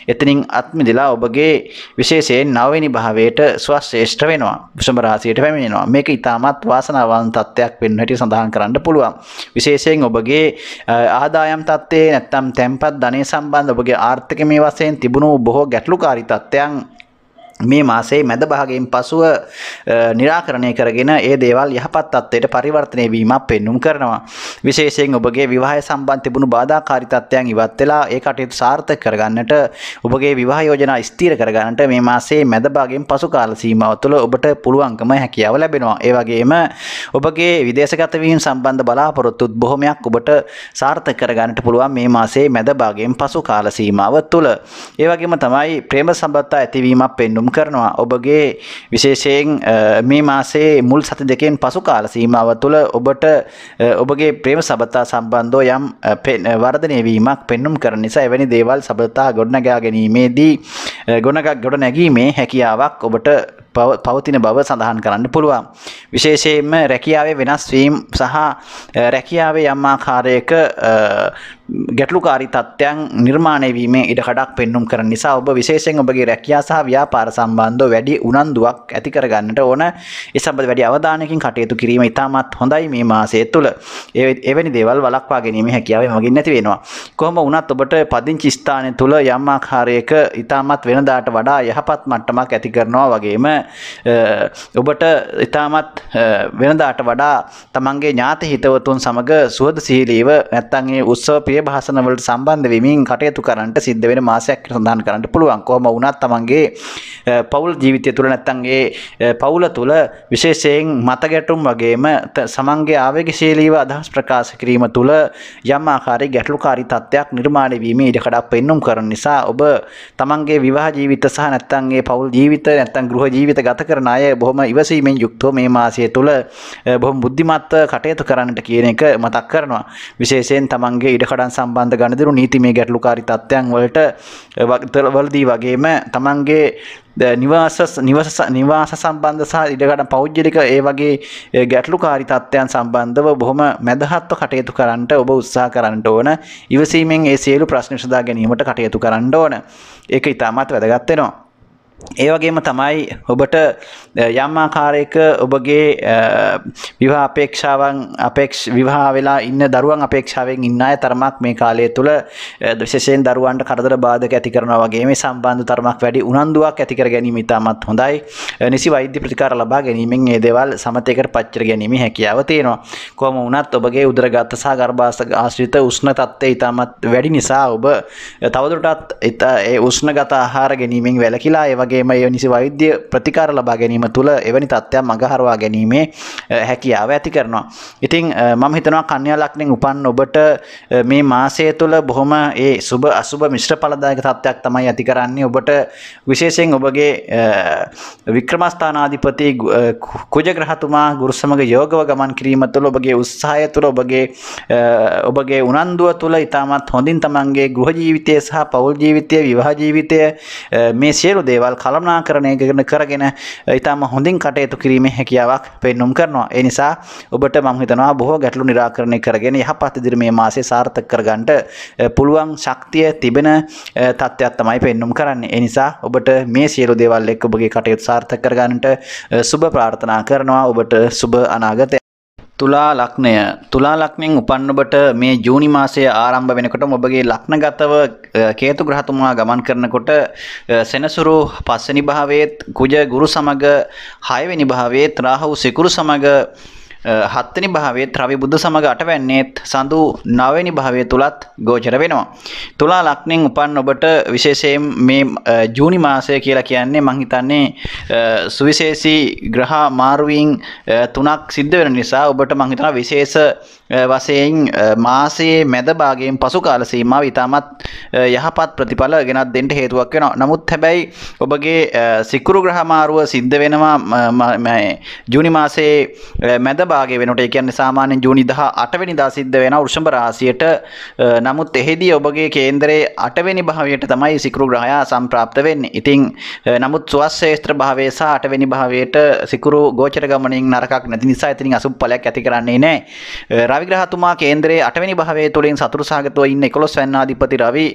එතනින් අත්මිදලා ඔබගේ විශේෂයෙන් 9 වෙනි භාවයට ස්වශ්‍රේෂ්ඨ වෙනවා. වෘෂභ රාශියට පැමිණෙනවා. මේක ඊටමත් වාසනාවන්ත තත්ත්වයක් වෙන්න හැටි සඳහන් කරන්න පුළුවන්. විශේෂයෙන් ඔබගේ ආදායම් තත්ත්වයේ නැත්නම් තැන්පත් ධනය සම්බන්ධ ඔබගේ ආර්ථිකමය වශයෙන් තිබුණු බොහෝ ගැටලුකාරී තත්ත්වයන් මේ මාසයේ මැද භාගයෙන් පසුව निराකරණය කරගෙන ඒ දේවල් යහපත් තත්ත්වයට පරිවර්තනය වීමක් පෙන්눔 කරනවා. විශේෂයෙන් ඔබගේ විවාහය සම්බන්ධ තිබුණු බාධාකාරී තත්ත්වයන් ඉවත් වෙලා ඒ කටයුතු සාර්ථක කරගන්නට ඔබගේ විවාහ යෝජනා ස්ථිර කරගන්නට මේ මාසයේ මැද භාගයෙන් පසු කාල සීමාව තුළ ඔබට පුළුවන්කම හැකියාව ලැබෙනවා. ඒ වගේම ඔබගේ විදේශගත වීම සම්බන්ධ බලාපොරොත්තුත් බොහොමයක් ඔබට සාර්ථක කරගන්නට පුළුවන් මේ මාසයේ මැද භාගයෙන් පසු කාල සීමාව තුළ. ඒ වගේම තමයි ප්‍රේම සම්බන්ධතා ඇතිවීමක් පෙන්눔 කරනවා. ඔබගේ විශේෂයෙන් මේ මාසයේ මුල් සති දෙකෙන් පසු කාල සීමාව තුළ ඔබට ඔබගේ ප්‍රේම සබඳතා සම්බන්ධව යම් වර්ධනය වීමක් පෙන්눔 කරන නිසා එවැනි දේවල් සබඳතා ගොඩනගා ගැනීමේදී ගොඩ නැගීමේ හැකියාවක් ඔබට පවතින බව සඳහන් කරන්න පුළුවන්. විශේෂයෙන්ම රැකියාවේ වෙනස් වීම සහ රැකියාවේ යම් ආකාරයක ගැටලුකාරී තත්ත්වයන් නිර්මාණය වීමේ ඉඩකඩක් පෙන්눔 කරන නිසා ඔබ විශේෂයෙන් ඔබගේ රැකියාව සහ ව්‍යාපාර සම්බන්ධව වැඩි උනන්දුවක් ඇති කර ගන්නට ඕන. ඒ සම්බන්ධ වැඩි අවධානයකින් කටයුතු කිරීම ඉතාමත් හොඳයි මේ මාසය තුළ. එවැනි දේවල් වළක්වා ගැනීමේ හැකියාව එමගින් නැති වෙනවා. කොහොම වුණත් ඔබට පදිංචි ස්ථානය තුළ යම් ආකාරයක ඉතාමත් වෙනදාට වඩා යහපත් මට්ටමක් ඇති කරනවා වගේම ඔබට ඉතාමත් වෙනදාට වඩා තමන්ගේ ඥාති හිතවතුන් සමග සුහදශීලීව නැත්නම් ඒ උත්සව ප්‍රිය භාෂණ වලට සම්බන්ධ වෙමින් කටයුතු කරන්නට සිද්ධ වෙන මාසයක් සඳහන් කරන්න පුළුවන්. කොහොම වුණත් තමන්ගේ පෞල් ජීවිතය තුළ නැත්නම් ඒ පෞල තුළ විශේෂයෙන් මත ගැටුම් වගේම සමන්ගේ ආවේගශීලීව අදහස් ප්‍රකාශ කිරීම තුළ යම් ආකාරයක ගැටලුකාරී තත්ත්වයක් නිර්මාණය වීමේ ඉඩකඩක් පෙන්눔 කරන නිසා ඔබ තමන්ගේ විවාහ ජීවිත සහ නැත්නම් ඒ පෞල් ජීවිත නැත්නම් ගෘහ ජීවිත ගත කරන අය බොහොම ඉවසීමෙන් යුක්තව මේ මාසය තුළ බොහොම බුද්ධිමත්ව කටයුතු කරන්නට කියන එක මතක් කරනවා. විශේෂයෙන් තමන්ගේ ඉඩකඩම් සම්බන්ධ ගනුදෙනු නීතිමය ගැටලුකාරී තත්ත්වයන් වලදී වගේම තමන්ගේ නිවාස සම්බන්ධ සහ ඉඩකඩම් පෞද්ගලික ඒ වගේ ගැටලුකාරී තත්ත්වයන් සම්බන්ධව බොහොම මැදහත්ව කටයුතු කරන්නට ඔබ උත්සාහ කරන්න ඕන. ඉවසීමෙන් ඒ සියලු ප්‍රශ්න විසඳා ගැනීමට කටයුතු කරන්න ඕන. ඒක ඉතාමත් වැදගත් වෙනවා. ඒ වගේම තමයි ඔබට යම් ආකාරයක ඔබගේ විවාහ අපේක්ෂාවන් විවාහ වෙලා ඉන්න දරුවන් අපේක්ෂාවෙන් ඉන්න අය තරමක් මේ කාලය තුල විශේෂයෙන් දරුවන්ට කරදර බාධක ඇති කරනවා වගේ මේ සම්බන්ධ තරමක් වැඩි උනන්දුවක් ඇති කර ගැනීම ඉතාමත් හොඳයි. නිසි වෛද්‍ය ප්‍රතිකාර ලබා ගැනීමෙන් මේ දේවල් සමතයකට පත් කර ගැනීමේ හැකියාව තියෙනවා. කොහොම වුණත් ඔබගේ උදරගත සහ ගර්භාෂ ආශ්‍රිත උෂ්ණ තත්ත්වය ඉතාමත් වැඩි නිසා ඔබ තවදුරටත් ඒ උෂ්ණගත ආහාර ගැනීමෙන් වැළකීලා ඒ වගේම ඒ නිසි වෛද්‍ය ප්‍රතිකාර ලබා ගැනීම තුළ එවැනි තත්ත්වයන් මගහරවා ගැනීමේ හැකියාව ඇති කරනවා. ඉතින් මම හිතනවා කන්‍යා ලග්නෙන් උපන් ඔබට මේ මාසය තුළ බොහොම ඒ සුබ අසුබ මිශ්‍ර ඵලදායක තත්ත්වයක් තමයි ඇති කරන්නේ. ඔබට විශේෂයෙන් ඔබගේ වික්‍රමස්ථානාධිපති කුජ ග්‍රහතුමා ගුරු සමග යෝගව ගමන් කිරීම තුළ ඔබගේ උත්සාහය තුළ ඔබගේ උනන්දුව තුළ ඉතාමත් හොඳින් තමන්ගේ ගෘහ ජීවිතය සහ පෞල් ජීවිතය විවාහ ජීවිතය මේ සියලු දේවල් කළමනාකරණය කරගෙන ඉතාම හොඳින් කටයුතු කිරීමේ හැකියාවක් පෙන්눔 කරනවා. ඒ නිසා ඔබට මම හිතනවා බොහෝ ගැටලු निराකරණය කරගෙන යහපත් ඉදිරි මේ මාසයේ සාර්ථක කරගන්නට පුළුවන් ශක්තිය තිබෙන තත්ත්වයක් තමයි පෙන්눔 කරන්නේ. ඒ නිසා ඔබට මේ සියලු දේවල් එක්ක ඔබගේ කටයුතු සාර්ථක කරගන්නට සුබ ප්‍රාර්ථනා කරනවා. ඔබට සුබ අනාගතයක්. තුලා ලග්නෙන් උපන් ඔබට මේ ජූනි මාසයේ ආරම්භ වෙනකොට ඔබගේ ලග්නගතව කේතු ග්‍රහතුමා ගමන් කරනකොට සෙනසුරු 5 වෙනි භාවයේත් කුජ ගුරු සමග 6 වෙනි භාවයේත් රාහු සිකුරු සමග 7 වෙනි භාවයේ රවි බුද්ධ සමග 8 වැන්නේත් සඳු 9 වෙනි භාවයේ තුලත් ගෝචර වෙනවා. තුලා ලග්නෙන් උපන් ඔබට විශේෂයෙන් මේ ජූනි මාසය කියලා කියන්නේ මම හිතන්නේ සුවිශේෂී ග්‍රහ මාරුවීම් තුනක් සිද්ධ වෙන නිසා ඔබට මම හිතනවා විශේෂ වශයෙන් මාසයේ මැද භාගයෙන් පසු කාල සීමාව ඉතාමත් යහපත් ප්‍රතිඵල ගෙනත් දෙන්න හේතුවක් වෙනවා. නමුත් හැබැයි ඔබගේ සිකුරු ග්‍රහ මාරුව සිද්ධ වෙනවා ජූනි මාසයේ මැද භාගයේ වෙනකොට. ඒ කියන්නේ සාමාන්‍යයෙන් ජූනි 18 වෙනිදා සිද්ධ වෙනවා වෘෂභ රාශියට. නමුත් එෙහිදී ඔබගේ කේන්දරයේ 8 වෙනි භාවයට තමයි සිකුරු ග්‍රහයා සම්ප්‍රාප්ත වෙන්නේ. ඉතින් නමුත් ස්වස්සේස්ත්‍ර භාවයේ සහ 8 වෙනි භාවයට සිකුරු ගෝචර ගමනින් නරකක් නැති නිසා ඉතින් අසුබ ඵලයක් ඇති කරන්නේ නැහැ. රවි ග්‍රහතුමා කේන්දරයේ 8 වෙනි භාවයේ තුලින් සතුරු සහගතව ඉන්න 11 වෙනිාධිපති රවි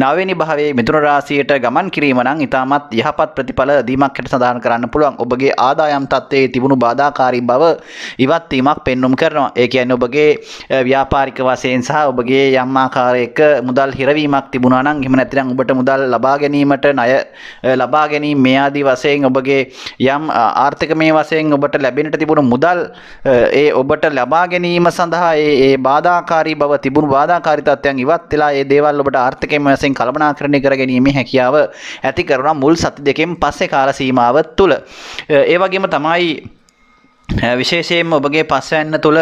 9 වෙනි භාවයේ මිථුන රාශියට ගමන් කිරීම නම් ඉතාමත් යහපත් ප්‍රතිඵල දීමක් හැට සඳහන් කරන්න පුළුවන්. ඔබගේ ආදායම් තත්ත්වයේ තිබුණු බාධාකාරී බව ඉවත් වීමක් පෙන්눔 කරනවා. ඒ කියන්නේ ඔබගේ ව්‍යාපාරික වශයෙන් සහ ඔබගේ යම් ආකාරයක මුදල් හිරවීමක් තිබුණා නම් එහෙම නැත්නම් ඔබට මුදල් ලබා ගැනීමට ණය ලබා ගැනීම මේ ආදී වශයෙන් ඔබගේ යම් ආර්ථිකමය වශයෙන් ඔබට ලැබෙන්නට තිබුණු මුදල් ඒ ඔබට ලබා ගැනීම සඳහා ඒ බාධාකාරී බව තිබුණු බාධාකාරී තත්ත්වයන් ඉවත් වෙලා ඒ දේවල් ඔබට ආර්ථිකමය වශයෙන් කළමනාකරණය කර ගැනීමේ හැකියාව ඇති කරන මුල් සති දෙකෙන් පස්සේ කාල සීමාව තුළ. ඒ වගේම තමයි විශේෂයෙන්ම ඔබගේ පස්වැන්න තුල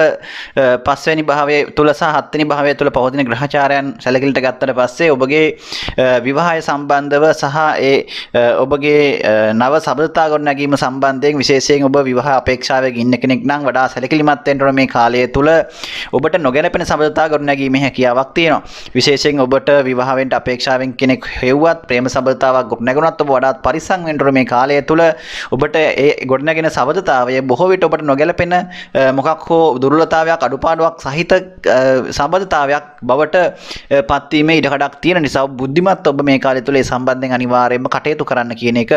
පස්වැනි භාවයේ තුල සහ හත්වෙනි භාවයේ තුල පවතින ග්‍රහචාරයන් සැලකිලිට ගත්තට පස්සේ ඔබගේ විවාහය සම්බන්ධව සහ ඔබගේ නව සබඳතා ගොඩනැගීම සම්බන්ධයෙන් විශේෂයෙන් ඔබ විවාහ අපේක්ෂාවක ඉන්න කෙනෙක් නම් වඩා සැලකිලිමත් වෙන්න ඕන මේ කාලය තුල ඔබට නොගැලපෙන සබඳතා ගොඩනැගීමේ හැකියාවක් තියෙනවා. විශේෂයෙන් ඔබට විවාහ වෙන්න අපේක්ෂාවෙන් කෙනෙක් හෙව්වත් ප්‍රේම සබඳතාවක් ගොඩනැගුණත් ඔබ වඩාත් පරිස්සම් වෙන්න ඕන මේ කාලය තුල ඔබට ඒ ගොඩනැගෙන සබඳතාවය බොහෝ විට ඔබට නොගැලපෙන මොකක් හෝ දුර්වලතාවයක් අඩුපාඩුවක් සහිත සම්බන්ධතාවයක් බවට පත්වීමේ ඉඩකඩක් තියෙන නිසා බුද්ධිමත් ඔබ මේ කාලය තුල ඒ සම්බන්ධයෙන් අනිවාර්යයෙන්ම කටයුතු කරන්න කියන එක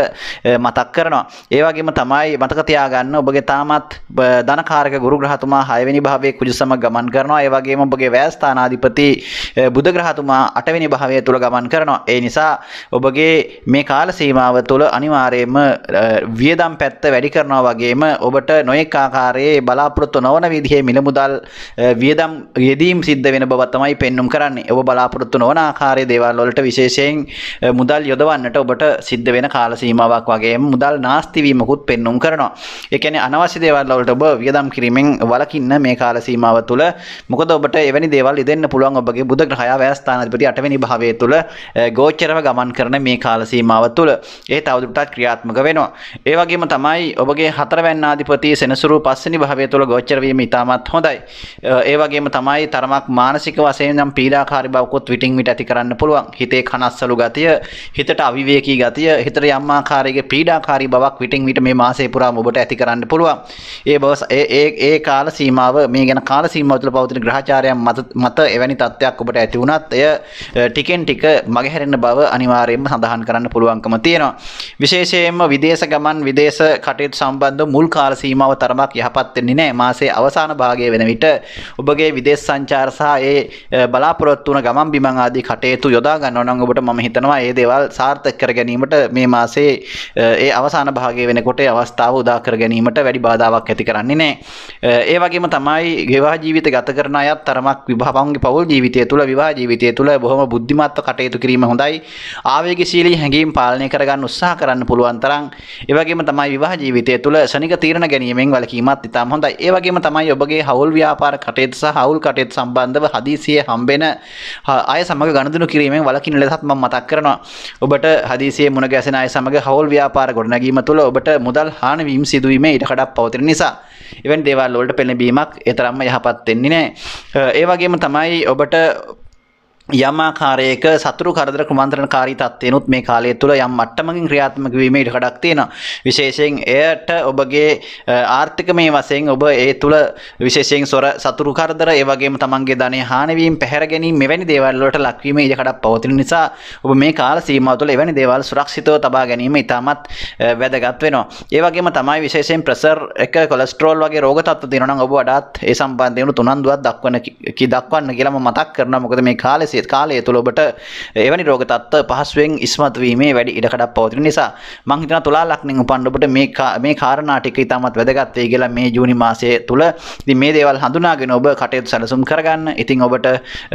මතක් කරනවා. ඒ වගේම තමයි මතක තියාගන්න ඔබගේ තාමත් ධනකාරක ගුරු ග්‍රහතුමා 6 වෙනි භාවයේ කුජ සමග ගමන් කරනවා. ඒ වගේම ඔබගේ වැය ස්ථානාධිපති බුධ ග්‍රහතුමා 8 වෙනි භාවය තුල ගමන් කරනවා. ඒ නිසා ඔබගේ මේ කාල සීමාව තුල අනිවාර්යයෙන්ම වියදම් පැත්ත වැඩි කරනවා වගේම ඔබට නොයෙක් ආකාරයේ බලාපොරොත්තු නොවන විදිහේ මිල මුදල් වියදම් යෙදීම් සිද්ධ වෙන බව තමයි පෙන්눔 කරන්නේ. ඔබ බලාපොරොත්තු නොවන ආකාරයේ දේවල් වලට විශේෂයෙන් මුදල් යොදවන්නට ඔබට සිද්ධ වෙන කාල සීමාවක් වගේම මුදල් නාස්ති වීමකුත් පෙන්눔 කරනවා. ඒ කියන්නේ අනවශ්‍ය දේවල් වලට ඔබ වියදම් කිරීමෙන් වළකින්න මේ කාල සීමාව තුළ. මොකද ඔබට එවැනි දේවල් ඉදෙන්න පුළුවන් ඔබගේ බුධ ග්‍රහය වැය ස්ථානාධිපති 8 වෙනි භාවයේ තුළ ගෝචරව ගමන් කරන මේ කාල සීමාව තුළ. ඒ තවදුරටත් ක්‍රියාත්මක වෙනවා. ඒ වගේම තමයි ඔබගේ 4 වැන්න ආධිපති සෙනසුරු 5 වෙනි භාවය තුළ ගෝචර වීම ඉතාමත් හොඳයි. ඒ වගේම තමයි තරමක් මානසික වශයෙන් නම් පීඩාකාරී බවකුත් විටින් විට ඇති කරන්න පුළුවන්. හිතේ කනස්සලු ගතිය, හිතට අවිවේකී ගතිය, හිතට යම් ආකාරයක පීඩාකාරී බවක් විටින් විට මේ මාසය පුරාම ඔබට ඇති කරන්න පුළුවන්. ඒ කාල සීමාව මේ ගැන කාල සීමාව තුළ පවතින ග්‍රහචාරයන් මත එවැනි තත්ත්වයක් ඔබට ඇති වුණත් එය ටිකෙන් ටික මගහැරෙන බව අනිවාර්යයෙන්ම සඳහන් කරන්න පුළුවන්කම තියෙනවා. විශේෂයෙන්ම විදේශ ගමන් විදේශ කටයුතු සම්බන්ධ මුල් කාල සීමාව තරමක් යහපත් වෙන්නේ නැහැ. මාසයේ අවසාන භාගයේ වෙන විට ඔබගේ විදේශ සංචාර සහ ඒ බලාපොරොත්තු වන ගමන් බිමන් ආදී කටයුතු යොදා ගන්නවා නම් ඔබට මම හිතනවා මේ දේවල් සාර්ථක කර ගැනීමට මේ මාසයේ ඒ අවසාන භාගයේ වෙනකොට අවස්ථාව උදා කර ගැනීමට වැඩි බාධාවක් ඇති කරන්නේ නැහැ. ඒ වගේම තමයි විවාහ ජීවිත ගත කරන අයත් තරමක් විවාහපංගේ පෞල් ජීවිතය තුළ විවාහ ජීවිතය තුළ බොහොම බුද්ධිමත්ව කටයුතු කිරීම හොඳයි. ආවේගශීලී හැඟීම් පාලනය කරගන්න උත්සාහ කරන්න පුළුවන් තරම්. ඒ වගේම තමයි විවාහ ජීවිතය තුළ ශනික තීරණ ගැනීමෙන් වළකීමත් ඉතාම හොඳයි. ඒ වගේම තමයි ඔබගේ හවුල් ව්‍යාපාර කටයුතු සහ හවුල් කටයුතු සම්බන්ධව හදිසියේ හම්බෙන අය සමග ගනුදෙනු කිරීමෙන් වළකින ලෙසත් මම මතක් කරනවා. ඔබට හදිසියේ මුණ ගැසෙන අය සමග හවුල් ව්‍යාපාර ගොඩනැගීම තුළ ඔබට මුදල් හානි වීම සිදුවීමේ ඉඩකඩක් පවතින නිසා එවැනි දේවල් වලට පෙළඹීමක් ඒ තරම්ම යහපත් වෙන්නේ නැහැ. ඒ වගේම තමයි ඔබට යම් ආකාරයක සතුරු කරදර කුමන්ත්‍රණකාරී තත්ත්වයනුත් මේ කාලය තුළ යම් මට්ටමකින් ක්‍රියාත්මක වීමේ ඉඩකඩක් තියෙනවා. විශේෂයෙන් එයට ඔබගේ ආර්ථිකමය වශයෙන් ඔබ ඒ තුළ විශේෂයෙන් සතුරු කරදර ඒ වගේම තමන්ගේ ධනය හානි වීම පැහැර ගැනීම මෙවැනි දේවල් වලට ලක්වීමේ ඉඩකඩක් පවතින නිසා ඔබ මේ කාල සීමාව තුළ එවැනි දේවල් සුරක්ෂිතව තබා ගැනීම ඉතාමත් වැදගත් වෙනවා. ඒ වගේම තමයි විශේෂයෙන් ප්‍රෙෂර් එක කොලෙස්ටරෝල් වගේ රෝග තත්ත්ව තියෙනවා නම් ඔබ වඩාත් ඒ සම්බන්ධයෙන් උනන්දුවක් දක්වන්න කියලා මම මතක් කරනවා. මොකද මේ කාලය තුළ ඔබට එවැනි රෝග තත්ත්ව පහසුවෙන් ඉස්මතු වීමේ වැඩි ඉඩකඩක් පවතින නිසා මම හිතනවා තුලා ලග්නෙන් උපන් ඔබට මේ කාරණා ටික ඉතාමත් වැදගත් වෙයි කියලා මේ ජූනි මාසයේ තුළ. ඉතින් මේ දේවල් හඳුනාගෙන ඔබ කටයුතු සැලසුම් කරගන්න. ඉතින් ඔබට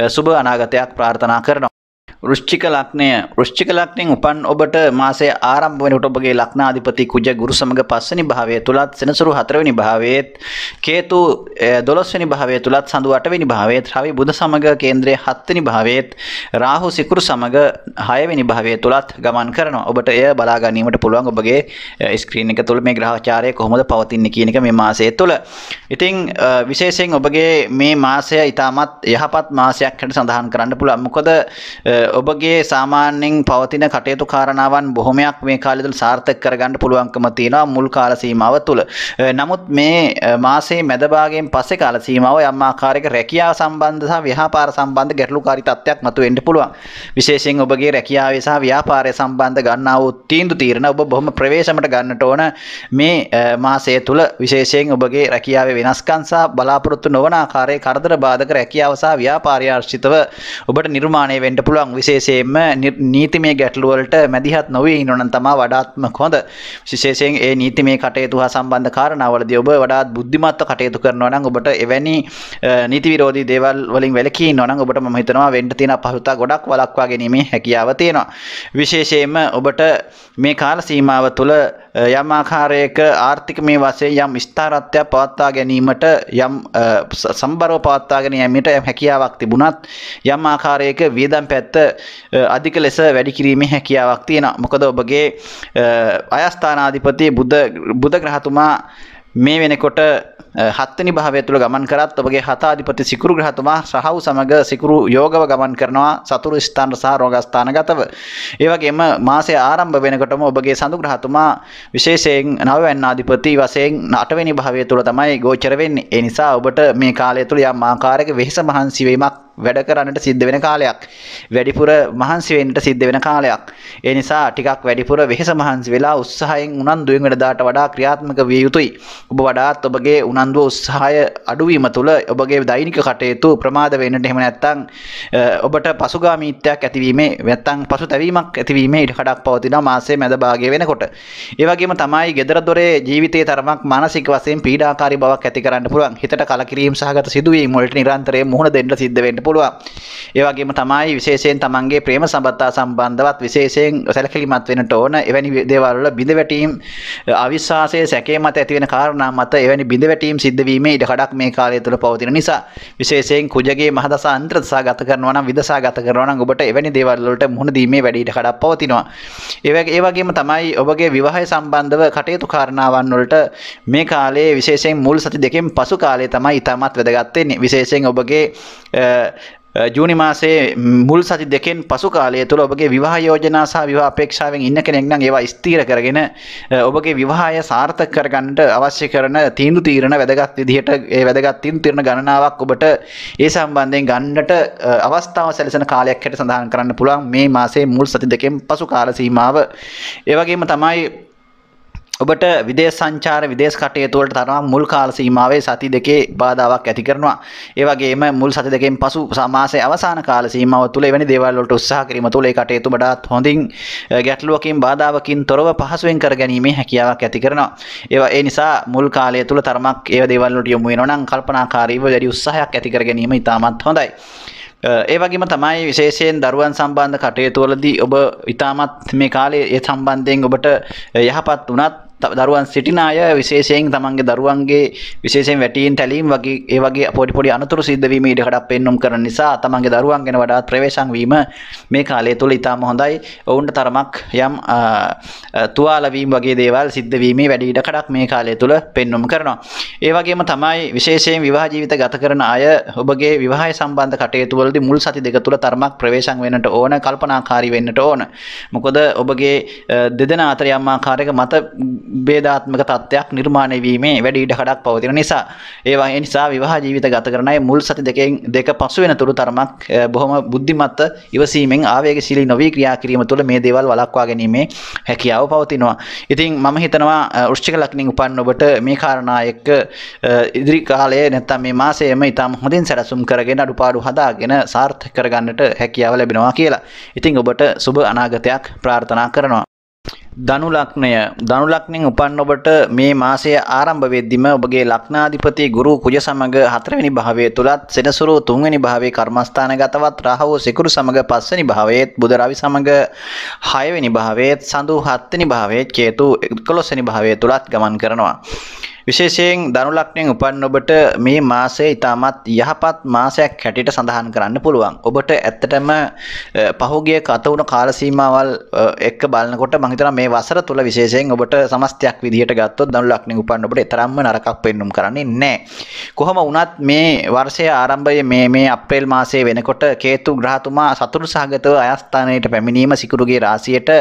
සුබ අනාගතයක් ප්‍රාර්ථනා කරනවා. වෘශ්චික ලග්නයෙන් උපන් ඔබට මාසයේ ආරම්භ වෙනකොට ඔබගේ ලග්නාධිපති කුජ ගුරු සමග 5 වෙනි භාවයේ තුලත් සෙනසුරු 4 වෙනි භාවයේත් කේතු 12 වෙනි භාවයේ තුලත් සඳු 8 වෙනි භාවයේත් රවි බුධ සමග කේන්ද්‍රයේ 7 වෙනි භාවයේත් රාහු සිකුරු සමග 6 වෙනි භාවයේ තුලත් ගමන් කරනවා. ඔබට එය බලා ගැනීමට පුළුවන් ඔබගේ ස්ක්‍රීන් එක තුල මේ ග්‍රහචාරය කොහොමද පවතින්නේ කියන එක මේ මාසයේ තුල. ඉතින් විශේෂයෙන් ඔබගේ මේ මාසය ඉතාමත් යහපත් මාසයක් හැටියට සඳහන් කරන්න පුළුවන්. මොකද ඔබගේ සාමාන්‍යයෙන් පවතින කටයුතු කාරණාවන් බොහොමයක් මේ කාලය තුළ සාර්ථක කරගන්න පුළුවන්කම තියෙනවා මුල් කාල සීමාව තුළ. නමුත් මේ මාසයේ මැද භාගයෙන් පස්සේ කාල සීමාව යම් ආකාරයක රැකියාව සම්බන්ධ සහ ව්‍යාපාර සම්බන්ධ ගැටලුකාරී තත්ත්වයක් මතුවෙන්න පුළුවන්. විශේෂයෙන් ඔබගේ රැකියාවේ සහ ව්‍යාපාරය සම්බන්ධ ගන්නා වූ තීරණ ඔබ බොහොම ප්‍රවේශමට ගන්නට ඕන මේ මාසය තුළ. විශේෂයෙන් ඔබගේ රැකියාවේ වෙනස්කම් සහ බලාපොරොත්තු නොවන ආකාරයේ කරදර බාධක රැකියාව සහ ව්‍යාපාරය ආශ්‍රිතව ඔබට නිර්මාණය වෙන්න පුළුවන්. විශේෂයෙන්ම නීතිමය ගැටලු වලට මැදිහත් නොවී ඉන්නව නම් තමයි වඩාත්ම හොඳ. විශේෂයෙන් ඒ නීතිමය කටයුතු හා සම්බන්ධ කාරණාවලදී ඔබ වඩාත් බුද්ධිමත්ව කටයුතු කරනවා නම් ඔබට එවැනි නීති විරෝධී දේවල් වලින් වැළකී ඉන්නවා නම් ඔබට මම හිතනවා වෙන්න තියෙන අපහසුතා ගොඩක් වළක්වා ගැනීමේ හැකියාව තියෙනවා. විශේෂයෙන්ම ඔබට මේ කාල සීමාව තුළ යම් ආකාරයක ආර්ථිකමය වශයෙන් යම් ස්ථාරත්වයක් පවත්වා ගැනීමට යම් සම්බරව පවත්වා ගැනීමට හැකියාවක් තිබුණත් යම් ආකාරයක වියදම් පැත්ත අධික ලෙස වැඩි කිරීමේ හැකියාවක් තියෙනවා. මොකද ඔබගේ අයස්ථානාධිපති බුධ ග්‍රහතුමා මේ වෙනකොට හත්වෙනි භාවය තුළ ගමන් කරත් ඔබගේ හතාධිපති සිකුරු ග්‍රහතුමා රහව් සමග සිකුරු යෝගව ගමන් කරනවා සතුරු ස්ථාන සහ රෝගස්ථානගතව. ඒ වගේම මාසය ආරම්භ වෙනකොටම ඔබගේ සඳු ග්‍රහතුමා විශේෂයෙන් නවවැන්නාධිපති වශයෙන් 8 වෙනි භාවය තුළ තමයි ගෝචර වෙන්නේ. ඒ නිසා ඔබට මේ කාලය තුළ යම් ආකාරයක වෙහෙස මහන්සි වීමක් වැඩ කරන්නට සිද්ධ වෙන කාලයක්. වැඩිපුර මහන්සි වෙන්නට සිද්ධ වෙන කාලයක්. ඒ නිසා ටිකක් වැඩිපුර වෙහෙස මහන්සි වෙලා උත්සාහයෙන් උනන්දුවෙන් වෙනදාට වඩා ක්‍රියාත්මක විය යුතුයි. ඔබ වඩාත් ඔබගේ උනන්දුව උත්සාහය අඩුවීම තුළ ඔබගේ දෛනික කටයුතු ප්‍රමාද වෙන්නට එහෙම නැත්නම් ඔබට පසුගාමීත්වයක් ඇතිවීමේ නැත්නම් පසුතැවීමක් ඇතිවීමේ ඉඩකඩක් පවතිනවා මාසයේ මැද භාගය වෙනකොට. ඒ වගේම තමයි gedara dore ජීවිතයේ තරමක් මානසික වශයෙන් පීඩාකාරී බවක් ඇති කරන්න පුළුවන්. හිතට කලකිරීම සහගත සිදුවීම් වලට නිරන්තරයෙන් මුහුණ දෙන්න සිද්ධ වෙන්න පුළුවන්. ඒ වගේම තමයි විශේෂයෙන් තමන්ගේ ප්‍රේම සම්බන්ධතා සම්බන්ධවත් විශේෂයෙන් සැලකිලිමත් වෙන්නට ඕන. එවැනි දේවල් වල බිඳ වැටීම් අවිශ්වාසයේ සැකේ මත ඇති වෙන කාරණා මත එවැනි බිඳ වැටීම් සිද්ධ වීමේ ඉඩකඩක් මේ කාලය තුළ පවතින නිසා විශේෂයෙන් කුජගේ මහදසා අන්තරදසා ගත කරනවා නම් විදසා ගත කරනවා නම් ඔබට එවැනි දේවල් වලට මුහුණ දීමේ වැඩි ඉඩකඩක් පවතිනවා. ඒ වගේම තමයි ඔබගේ විවාහය සම්බන්ධව කටයුතු කාරණාවන් වලට මේ කාලයේ විශේෂයෙන් මුල් සති දෙකෙන් පසු කාලය තමයි ඉතාමත් වැදගත් වෙන්නේ. විශේෂයෙන් ඔබගේ ජූනි මාසයේ මුල් සති දෙකෙන් පසු කාලය තුළ ඔබගේ විවාහ යෝජනා සහ විවාහ අපේක්ෂාවෙන් ඉන්න කෙනෙක් නම් ඒවා ස්ථිර කරගෙන ඔබගේ විවාහය සාර්ථක කරගන්නට අවශ්‍ය කරන තීන්දුව తీරන වැදගත් විදිහට ඒ වැදගත් තීන්දුව తీරන ගණනාවක් ඔබට ඒ සම්බන්ධයෙන් ගන්නට අවස්ථාව සැලසෙන කාලයක් හැට සඳහන් කරන්න පුළුවන් මේ මාසයේ මුල් සති දෙකෙන් පසු කාල සීමාව. ඒ වගේම තමයි ඔබට විදේශ සංචාර විදේශ කටයුතු වලට තරම් මුල් කාල සීමාවේ සති දෙකේ බාධාවක් ඇති කරනවා. ඒ වගේම මුල් සති දෙකෙන් පසු මාසයේ අවසාන කාල සීමාව තුළ එවැනි දේවල් වලට උත්සාහ කිරීම තුළ ඒ කටයුතු වඩාත් හොඳින් ගැටලුවකින් බාධාවකින් තොරව පහසුවෙන් කරගැනීමේ හැකියාවක් ඇති කරනවා. ඒ නිසා මුල් කාලය තුළ තරමක් ඒ දේවල් වලට යොමු වෙනවා නම් කල්පනාකාරීව වැඩි උත්සාහයක් ඇති කරගැනීම ඉතාමත් හොඳයි. ඒ වගේම තමයි විශේෂයෙන් දරුවන් සම්බන්ධ කටයුතු වලදී ඔබ ඉතාමත් මේ කාලයේ ඒ සම්බන්ධයෙන් ඔබට යහපත් වුණත් දරුවන් සිටින අය විශේෂයෙන් තමන්ගේ දරුවන්ගේ විශේෂයෙන් වැටීම් තැලීම් වගේ ඒ වගේ පොඩි අනතුරු සිද්ධ වීම ඉඩකඩක් පෙන්눔 කරන නිසා තමන්ගේ දරුවන් ගැන වඩාත් ප්‍රවේශම් වීම මේ කාලය තුල ඉතාම හොඳයි. ඔවුන්ට තරමක් යම් තුවාල වීම වගේ දේවල් සිද්ධ වීමේ වැඩි ඉඩකඩක් මේ කාලය තුල පෙන්눔 කරනවා. ඒ වගේම තමයි විශේෂයෙන් විවාහ ජීවිත ගත කරන අය ඔබගේ විවාහය සම්බන්ධ කටයුතු වලදී මුල් සති දෙක තුල තරමක් ප්‍රවේශම් වෙන්නට ඕන, කල්පනාකාරී වෙන්නට ඕන. මොකද ඔබගේ දෙදෙනා අතර යම් ආකාරයක මත බේදාත්මක තත්ත්වයක් නිර්මාණය වීමේ වැඩි ඉඩකඩක් පවතින නිසා ඒ නිසා විවාහ ජීවිත ගත කරන අය මුල් සති දෙක පසු වෙන තුරු තරමක් බොහොම බුද්ධිමත් ඉවසීමෙන් ආවේගශීලී නොවී ක්‍රියා කිරීම තුළ මේ දේවල් වළක්වා ගැනීමේ හැකියාව පවතිනවා. ඉතින් මම හිතනවා වෘශ්චික ලග්නෙන් උපන් ඔබට මේ කාරණා එක්ක ඉදිරි කාලයේ නැත්නම් මේ මාසයේම ඊටම හොඳින් සැලසුම් කරගෙන අඩුපාඩු හදාගෙන සාර්ථක කරගන්නට හැකියාව ලැබෙනවා කියලා. ඉතින් ඔබට සුබ අනාගතයක් ප්‍රාර්ථනා කරනවා. ධනු ලග්නෙන් උපන් ඔබට මේ මාසය ආරම්භ වෙද්දිම ඔබගේ ලග්නාධිපති ගුරු කුජ සමග 4 වෙනි භාවයේ තුලත් සෙනසුරු 3 වෙනි භාවයේ කර්මස්ථානගතවත් රාහුව සිකුරු සමග 5 වෙනි භාවයේත් බුධ රවි සමග 6 වෙනි භාවයේත් සඳු 7 වෙනි භාවයේත් කේතු 11 වෙනි භාවයේ තුලත් ගමන් කරනවා. විශේෂයෙන් ධනු ලග්නෙන් උපන් ඔබට මේ මාසය ඉතාමත් යහපත් මාසයක් හැටියට සඳහන් කරන්න පුළුවන්. ඔබට ඇත්තටම පහුගිය ගත වුණ කාල සීමාවල් එක්ක බලනකොට මම හිතනවා මේ වසර තුල විශේෂයෙන් ඔබට සමස්තයක් විදිහට ගත්තොත් ධනු ලග්නෙන් උපන් ඔබට තරම්ම නරකක් පෙන්눔 කරන්නේ නැහැ. කොහොම වුණත් මේ වර්ෂයේ ආරම්භයේ මේ අප්‍රේල් මාසයේ වෙනකොට කේතු ග්‍රහතුමා සතුරු සහගතව අයස්ථානයට පැමිණීම සිකුරුගේ රාශියට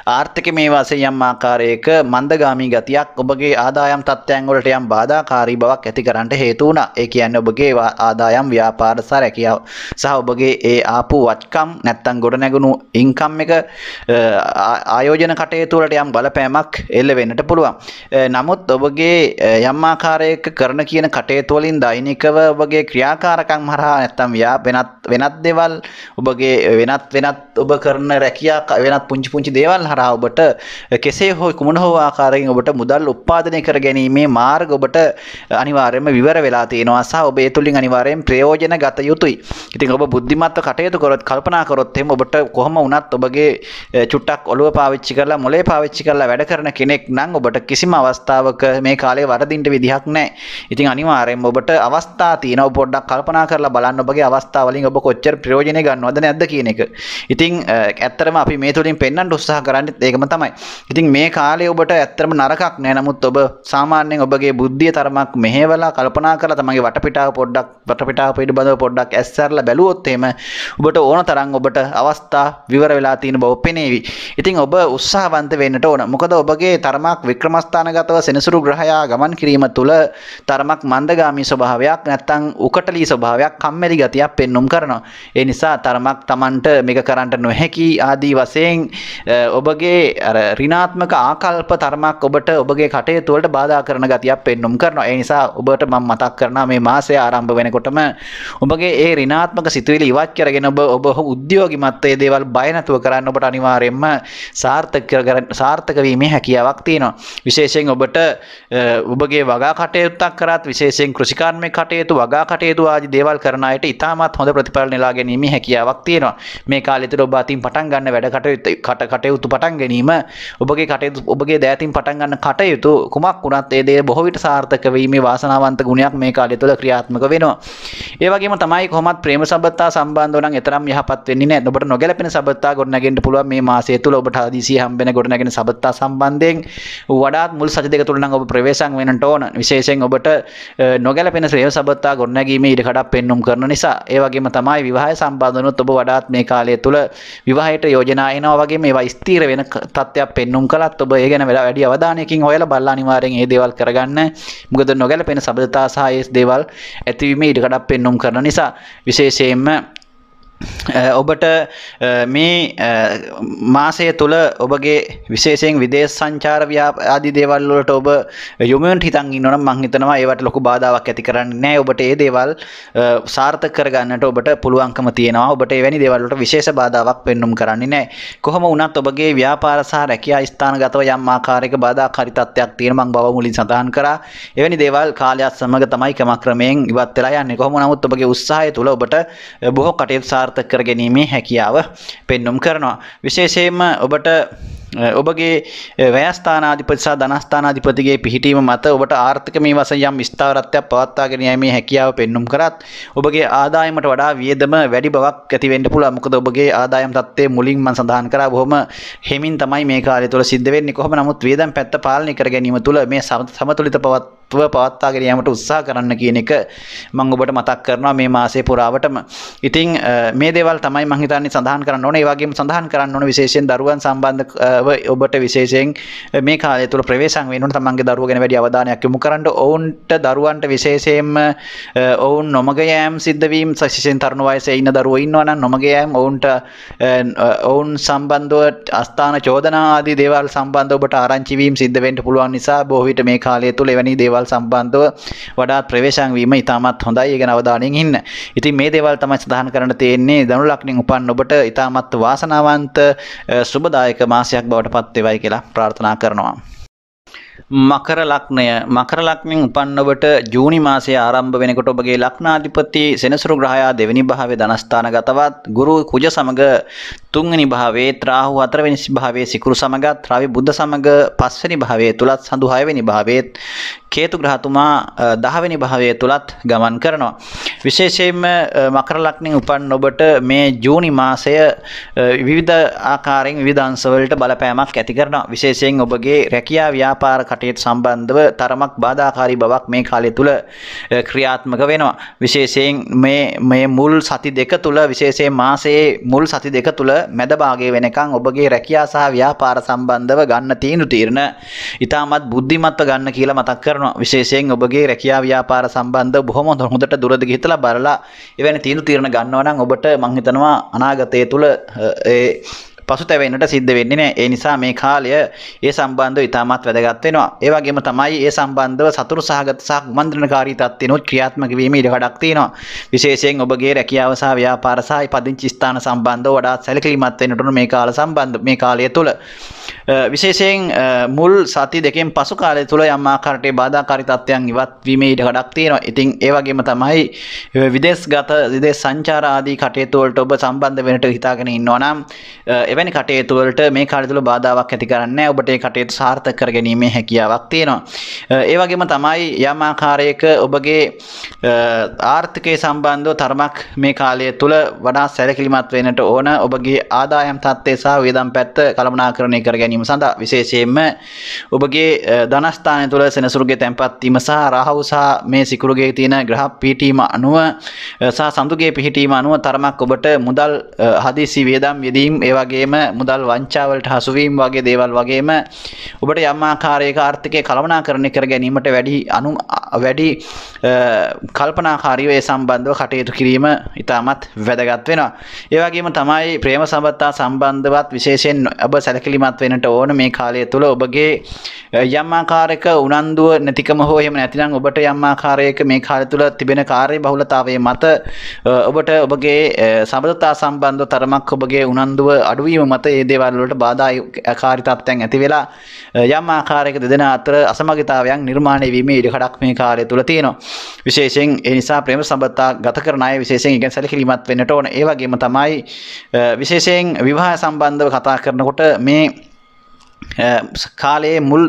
ආර්ථික මේ වශයෙන් යම් ආකාරයක මන්දගාමී ගතියක් ඔබගේ ආදායම් තත්ත්වයන් වලට යම් බාධාකාරී බවක් ඇති කරන්නට හේතු වුණා. ඒ කියන්නේ ඔබගේ ආදායම් ව්‍යාපාර සහ රැකියාව සහ ඔබගේ ඒ ආපු වත්කම් නැත්තම් ගොඩ නැගුණු ඉන්කම් එක ආයෝජන කටයුතු වලට යම් බලපෑමක් එල්ල වෙන්නට පුළුවන්. නමුත් ඔබගේ යම් ආකාරයක කරන කියන කටයුතු වලින් දෛනිකව ඔබගේ ක්‍රියාකාරකම් හරහා නැත්තම් වෙනත් දේවල් ඔබගේ වෙනත් ඔබ කරන රැකියා වෙනත් පුංචි දේවල් හරහා ඔබට කෙසේ හෝ කුමන හෝ ආකාරයෙන් ඔබට මුදල් උත්පාදනය කර ගැනීමේ මාර්ග ඔබට අනිවාර්යයෙන්ම විවර වෙලා තියෙනවා සහ ඔබ ඒ තුලින් අනිවාර්යයෙන් ප්‍රයෝජන ගත යුතුයි. ඉතින් ඔබ බුද්ධිමත්ව කටයුතු කරොත් කල්පනා කරොත් එහෙම ඔබට කොහොම වුණත් ඔබගේ චුට්ටක් ඔළුව පාවිච්චි කරලා මොලේ පාවිච්චි කරලා වැඩ කරන කෙනෙක් නම් ඔබට කිසිම අවස්ථාවක මේ කාලේ වරදින්න විදිහක් නැහැ. ඉතින් අනිවාර්යයෙන්ම ඔබට අවස්ථා තියෙනවා. පොඩ්ඩක් කල්පනා කරලා බලන්න ඔබගේ අවස්ථා වලින් ඔබ කොච්චර ප්‍රයෝජනෙ ගන්නවද නැද්ද කියන එක. ඉතින් ඇත්තටම අපි මේ තුලින් පෙන්වන්න උත්සාහ කරන්නේ ඒකම තමයි. ඉතින් මේ කාලේ ඔබට ඇත්තටම නරකක් නෑ. නමුත් ඔබ සාමාන්‍යයෙන් ඔබගේ බුද්ධිය තරමක් මෙහෙवला කල්පනා කරලා තමන්ගේ වටපිටාව පිළිබඳව පොඩ්ඩක් ඇස්සරලා බැලුවොත් එහෙම ඔබට ඕන තරම් ඔබට අවස්ථා විවර වෙලා තියෙන බව පෙනේවි. ඉතින් ඔබ උත්සාහවන්ත වෙන්නට ඕන. මොකද ඔබගේ තරමක් වික්‍රමස්ථානගතව සෙනසුරු ග්‍රහයා ගමන් කිරීම තුළ තරමක් මන්දගාමී ස්වභාවයක් නැත්තම් උකටලී ස්වභාවයක් කම්මැලි ගතියක් පෙන්눔 කරනවා. ඒ නිසා තරමක් තමන්ට මේක කරන්න නොහැකි ආදී වශයෙන් ඔබගේ අර ඍණාත්මක ආකල්ප තරමක් ඔබට ඔබගේ කටයුතු වලට බාධා කරන ගතියක් පෙන්눔 කරනවා. ඒ නිසා ඔබට මම මතක් කරනවා මේ මාසය ආරම්භ වෙනකොටම ඔබගේ ඒ ඍණාත්මක සිතුවිලි ඉවත් කරගෙන ඔබ උද්‍යෝගිමත් ඒ දේවල් බය නැතුව කරන්න ඔබට අනිවාර්යයෙන්ම සාර්ථක වීමේ හැකියාවක් තියෙනවා. විශේෂයෙන් ඔබට ඔබගේ වගා කටයුත්තක් කරත් විශේෂයෙන් කෘෂිකාර්මික කටයුතු වගා කටයුතු ආදී දේවල් කරන අයට ඉතාමත් හොඳ ප්‍රතිඵල නෙලා ගැනීමේ හැකියාවක් තියෙනවා. මේ කාලය තුළ ඔබ අතින් පටන් ගන්න වැඩ කටයුතු පටන් ගැනීම ඔබගේ දෑතින් පටන් ගන්න කටයුතු කුමක් වුණත් ඒ දේ බොහෝ විට සාර්ථක වීමේ වාසනාවන්ත ගුණයක් මේ කාලය තුළ ක්‍රියාත්මක වෙනවා. ඒ වගේම තමයි කොහොමත් ප්‍රේම සම්බන්ධතා සම්බන්ධව නම් එතරම් යහපත් වෙන්නේ නැහැ. ඔබට නොගැලපෙන සම්බන්ධතා ගොඩනගෙන්න පුළුවන් මේ මාසය තුළ ඔබට හදිසියෙ හම්බෙන ගොඩනගෙන සම්බන්ධතා සම්බන්ධයෙන් වඩාත් මුල් සති දෙක තුළ නම් ඔබ ප්‍රවේශම් වෙන්නට ඕන. විශේෂයෙන් ඔබට නොගැලපෙන ප්‍රේම සම්බන්ධතා ගොඩනැගීමේ ඉඩ කඩක් පෙන්눔 කරන නිසා. ඒ වගේම තමයි විවාහය සම්බන්ධනොත් ඔබ වඩාත් මේ කාලය තුළ විවාහයට යෝජනා එනවා වගේ මේවා ස්ථීර වෙන තත්ත්වයක් පෙන්눔 කළත් ඔබ ඒ ගැන වැඩි අවධානයකින් හොයලා බලලා අනිවාර්යෙන් මේ දේවල් කරගන්න. මොකද නොගැලපෙන සබඳතා සහ ඒ දේවල් ඇතිවීමේ ඉඩ කඩක් පෙන්눔 කරන නිසා විශේෂයෙන්ම ඔබට මේ මාසය තුළ ඔබගේ විශේෂයෙන් විදේශ සංචාර ආදී දේවල් වලට ඔබ යොමු වෙන්න හිතන් ඉන්නවනම් මම හිතනවා ඒවට ලොකු බාධාවක් ඇති කරන්නේ නැහැ. ඔබට මේ දේවල් සාර්ථක කරගන්නට ඔබට පුළුවන්කම තියෙනවා. ඔබට එවැනි දේවල් වලට විශේෂ බාධාවක් පෙන්눔 කරන්නේ නැහැ. කොහොම වුණත් ඔබගේ ව්‍යාපාර සහ රැකියා ස්ථානගතව යම් ආකාරයක බාධාකාරී තත්ත්වයක් තියෙන මම බව මුලින් සඳහන් කරා. එවැනි දේවල් කාලයත් සමග තමයි ක්‍රමක්‍රමයෙන් ඉවත් වෙලා යන්නේ. කොහොම නමුත් ඔබගේ උත්සාහය තුළ ඔබට බොහෝ කටයුතු සාර්ථක කර ගැනීමේ හැකියාව පෙන්눔 කරනවා. විශේෂයෙන්ම ඔබට ඔබගේ ව්‍යයස්ථානාධිපති සහ ධනස්ථානාධිපතිගේ පිහිටීම මත ඔබට ආර්ථික මේ වශයෙන් යම් ස්ථාවරත්වයක් පවත්වාගෙන යීමේ හැකියාව පෙන්눔 කරත් ඔබගේ ආදායමට වඩා වියදම වැඩි බවක් ඇති වෙන්න පුළුවන්. මොකද ඔබගේ ආදායම් තත්ත්වය මුලින් මම සඳහන් කරා බොහොම හිමින් තමයි මේ කාලය තුළ සිද්ධ වෙන්නේ. කොහොම නමුත් වියදම් පැත්ත පාලනය කර ගැනීම තුළ මේ සමතුලිත පවත්වාගෙන යාමට උත්සාහ කරන්න කියන එක මම ඔබට මතක් කරනවා මේ මාසයේ පුරාවටම. ඉතින් මේ දේවල් තමයි මම හිතන්නේ සඳහන් කරන්න ඕනේ. ඒ වගේම සඳහන් කරන්න ඕනේ විශේෂයෙන් දරුවන් සම්බන්ධව ඔබට විශේෂයෙන් මේ කාලය තුළ ප්‍රවේශම් වෙන්න ඕනේ. තමන්ගේ දරුවෝ ගැන වැඩි අවධානයක් යොමු කරන්න. දරුවන්ට විශේෂයෙන්ම ඔවුන් නොමග යෑම සිද්ධ වීම විශේෂයෙන් තරුණ වයසේ ඉන්න දරුවෝ ඉන්නවා නම් නොමග යෑම ඔවුන් සම්බන්ධව අස්ථාන චෝදනා ආදී දේවල් සම්බන්ධව ඔබට ආරංචි වීම සිද්ධ වෙන්න පුළුවන් නිසා බොහෝ විට මේ කාලය තුළ එවැනි දේවල් සම්බන්ධව වඩාත් ප්‍රවේශම් වීම ඉතාමත් හොඳයි. ඒ ගැන අවධානයෙන් ඉන්න. ඉතින් මේ දේවල් තමයි සඳහන් කරන්න තියෙන්නේ. ධනු ලග්නෙන් උපන් ඔබට ඉතාමත් වාසනාවන්ත සුබදායක මාසයක් බවට පත් වේවයි කියලා ප්‍රාර්ථනා කරනවා. මකර ලග්නෙන් උපන් ඔබට ජූනි මාසයේ ආරම්භ වෙනකොට ඔබගේ ලග්නාධිපති සෙනසුරු ග්‍රහයා දෙවෙනි භාවයේ ධනස්ථානගතවත් ගුරු කුජ සමග තුන්වෙනි භාවයේ රාහු හතරවෙනි භාවයේ සිකුරු සමගත් රවි බුද්ධ සමග පස්වෙනි භාවයේ තුලත් සඳු හයවෙනි භාවයේ කේතු ග්‍රහතුමා 10 වෙනි භාවයේ තුලත් ගමන් කරනවා. විශේෂයෙන්ම මකර ලග්නෙන් උපන් ඔබට මේ ජූනි මාසය විවිධ ආකාරයෙන් විවිධ අංශවලට බලපෑමක් ඇති කරනවා. විශේෂයෙන් ඔබගේ රැකියා ව්‍යාපාර කටයුතු සම්බන්ධව තරමක් බාධාකාරී බවක් මේ කාලය තුල ක්‍රියාත්මක වෙනවා. විශේෂයෙන් මේ මුල් සති දෙක තුල විශේෂයෙන් මාසයේ මුල් සති දෙක තුල මැද භාගයේ වෙනකන් ඔබගේ රැකියා සහ ව්‍යාපාර සම්බන්ධව ගන්න තීරණ ඉතාමත් බුද්ධිමත්ව ගන්න කියලා මතක් කරනවා. විශේෂයෙන් ඔබගේ රැකියා ව්‍යාපාර සම්බන්ධව බොහොම හොඳට දුරදිග හිතලා බලලා එවැනි තීරණ ගන්නවා නම් ඔබට මම හිතනවා අනාගතය තුල ඒ පසුතැවෙන්නට සිද්ධ වෙන්නේ නැහැ. ඒ නිසා මේ කාලය ඒ සම්බන්ධව ඉතාමත් වැදගත් වෙනවා. ඒ වගේම තමයි ඒ සම්බන්ධව සතුරු සහගත සහ කුමන්ත්‍රණකාරී තත්ත්වෙනොත් ක්‍රියාත්මක වීම ඉඩකඩක් තියෙනවා. විශේෂයෙන් ඔබගේ රැකියාව සහ ව්‍යාපාර සහ පදිංචි ස්ථාන සම්බන්ධව වඩාත් සැලකිලිමත් වෙන්නට ඕන මේ කාලය තුල. විශේෂයෙන් මුල් සති දෙකෙන් පසු කාලය තුල යම් ආකාරයකට බාධාකාරී තත්ත්වයන් ඉවත් වීමේ ඉඩකඩක් තියෙනවා. ඉතින් ඒ වගේම තමයි විදේශ සංචාර ආදී කටයුතු වලට ඔබ සම්බන්ධ වෙන්නට හිතාගෙන ඉන්නවා නම් එවැනි කටයුතු වලට මේ කාලය තුල බාධාවක් ඇති කරන්නේ නැහැ. ඔබට ඒ කටයුතු සාර්ථක කරගැනීමේ හැකියාවක් තියෙනවා. ඒ වගේම තමයි යම් ආකාරයක ඔබගේ ආර්ථිකය සම්බන්ධව තරමක් මේ කාලය තුල වඩා සැලකිලිමත් වෙන්නට ඕන. ඔබගේ ආදායම් තත්ත්වය සහ වේදම් පැත්ත කළමනාකරණය කර ගැනීම සඳහා විශේෂයෙන්ම ඔබගේ ධනස්ථානය තුළ සෙනසුරුගේ තැන්පත් වීම සහ රාහු සහ මේ සිකුරුගේ තියෙන ග්‍රහ පිහිටීම අනුව සහ සඳුගේ පිහිටීම අනුව තරමක් ඔබට මුදල් හදිසි වේදම් යෙදීම් ඒ වගේම මුදල් වංචාවලට හසු වීම වගේ දේවල් වගේම ඔබට යම් ආකාරයක ආර්ථිකය කළමනාකරණය කර ගැනීමට වැඩි කල්පනාකාරීව ඒ සම්බන්ධව කටයුතු කිරීම ඉතාමත් වැදගත් වෙනවා. ඒ වගේම තමයි ප්‍රේම සම්බන්ධතා සම්බන්ධවත් විශේෂයෙන් ඔබ සැලකිලිමත් වෙන්නට ඕන මේ කාලය තුල ඔබගේ යම් ආකාරයක උනන්දුව නැතිකම හෝ එහෙම නැතිනම් ඔබට යම් ආකාරයක මේ කාලය තුල තිබෙන කාර්ය බහුලතාවයේ මත ඔබට ඔබගේ සම්බන්ධතා සම්බන්ධව තරමක් ඔබගේ උනන්දුව අඩුවීම මත මේ දේවල් වලට බාධාකාරී තත්ත්වයන් ඇති වෙලා යම් ආකාරයක දෙදෙනා අතර අසමගිතාවයන් නිර්මාණය වීමේ ඉඩකඩක් මේ කාලය තුල තියෙනවා. විශේෂයෙන් ඒ නිසා ප්‍රේම සම්බන්ධතා ගත කරන අය විශේෂයෙන් ඉගෙන සැලකිලිමත් වෙන්නට ඕන. ඒ වගේම තමයි විශේෂයෙන් විවාහ සම්බන්ධව කතා කරනකොට මේ කාලයේ මුල්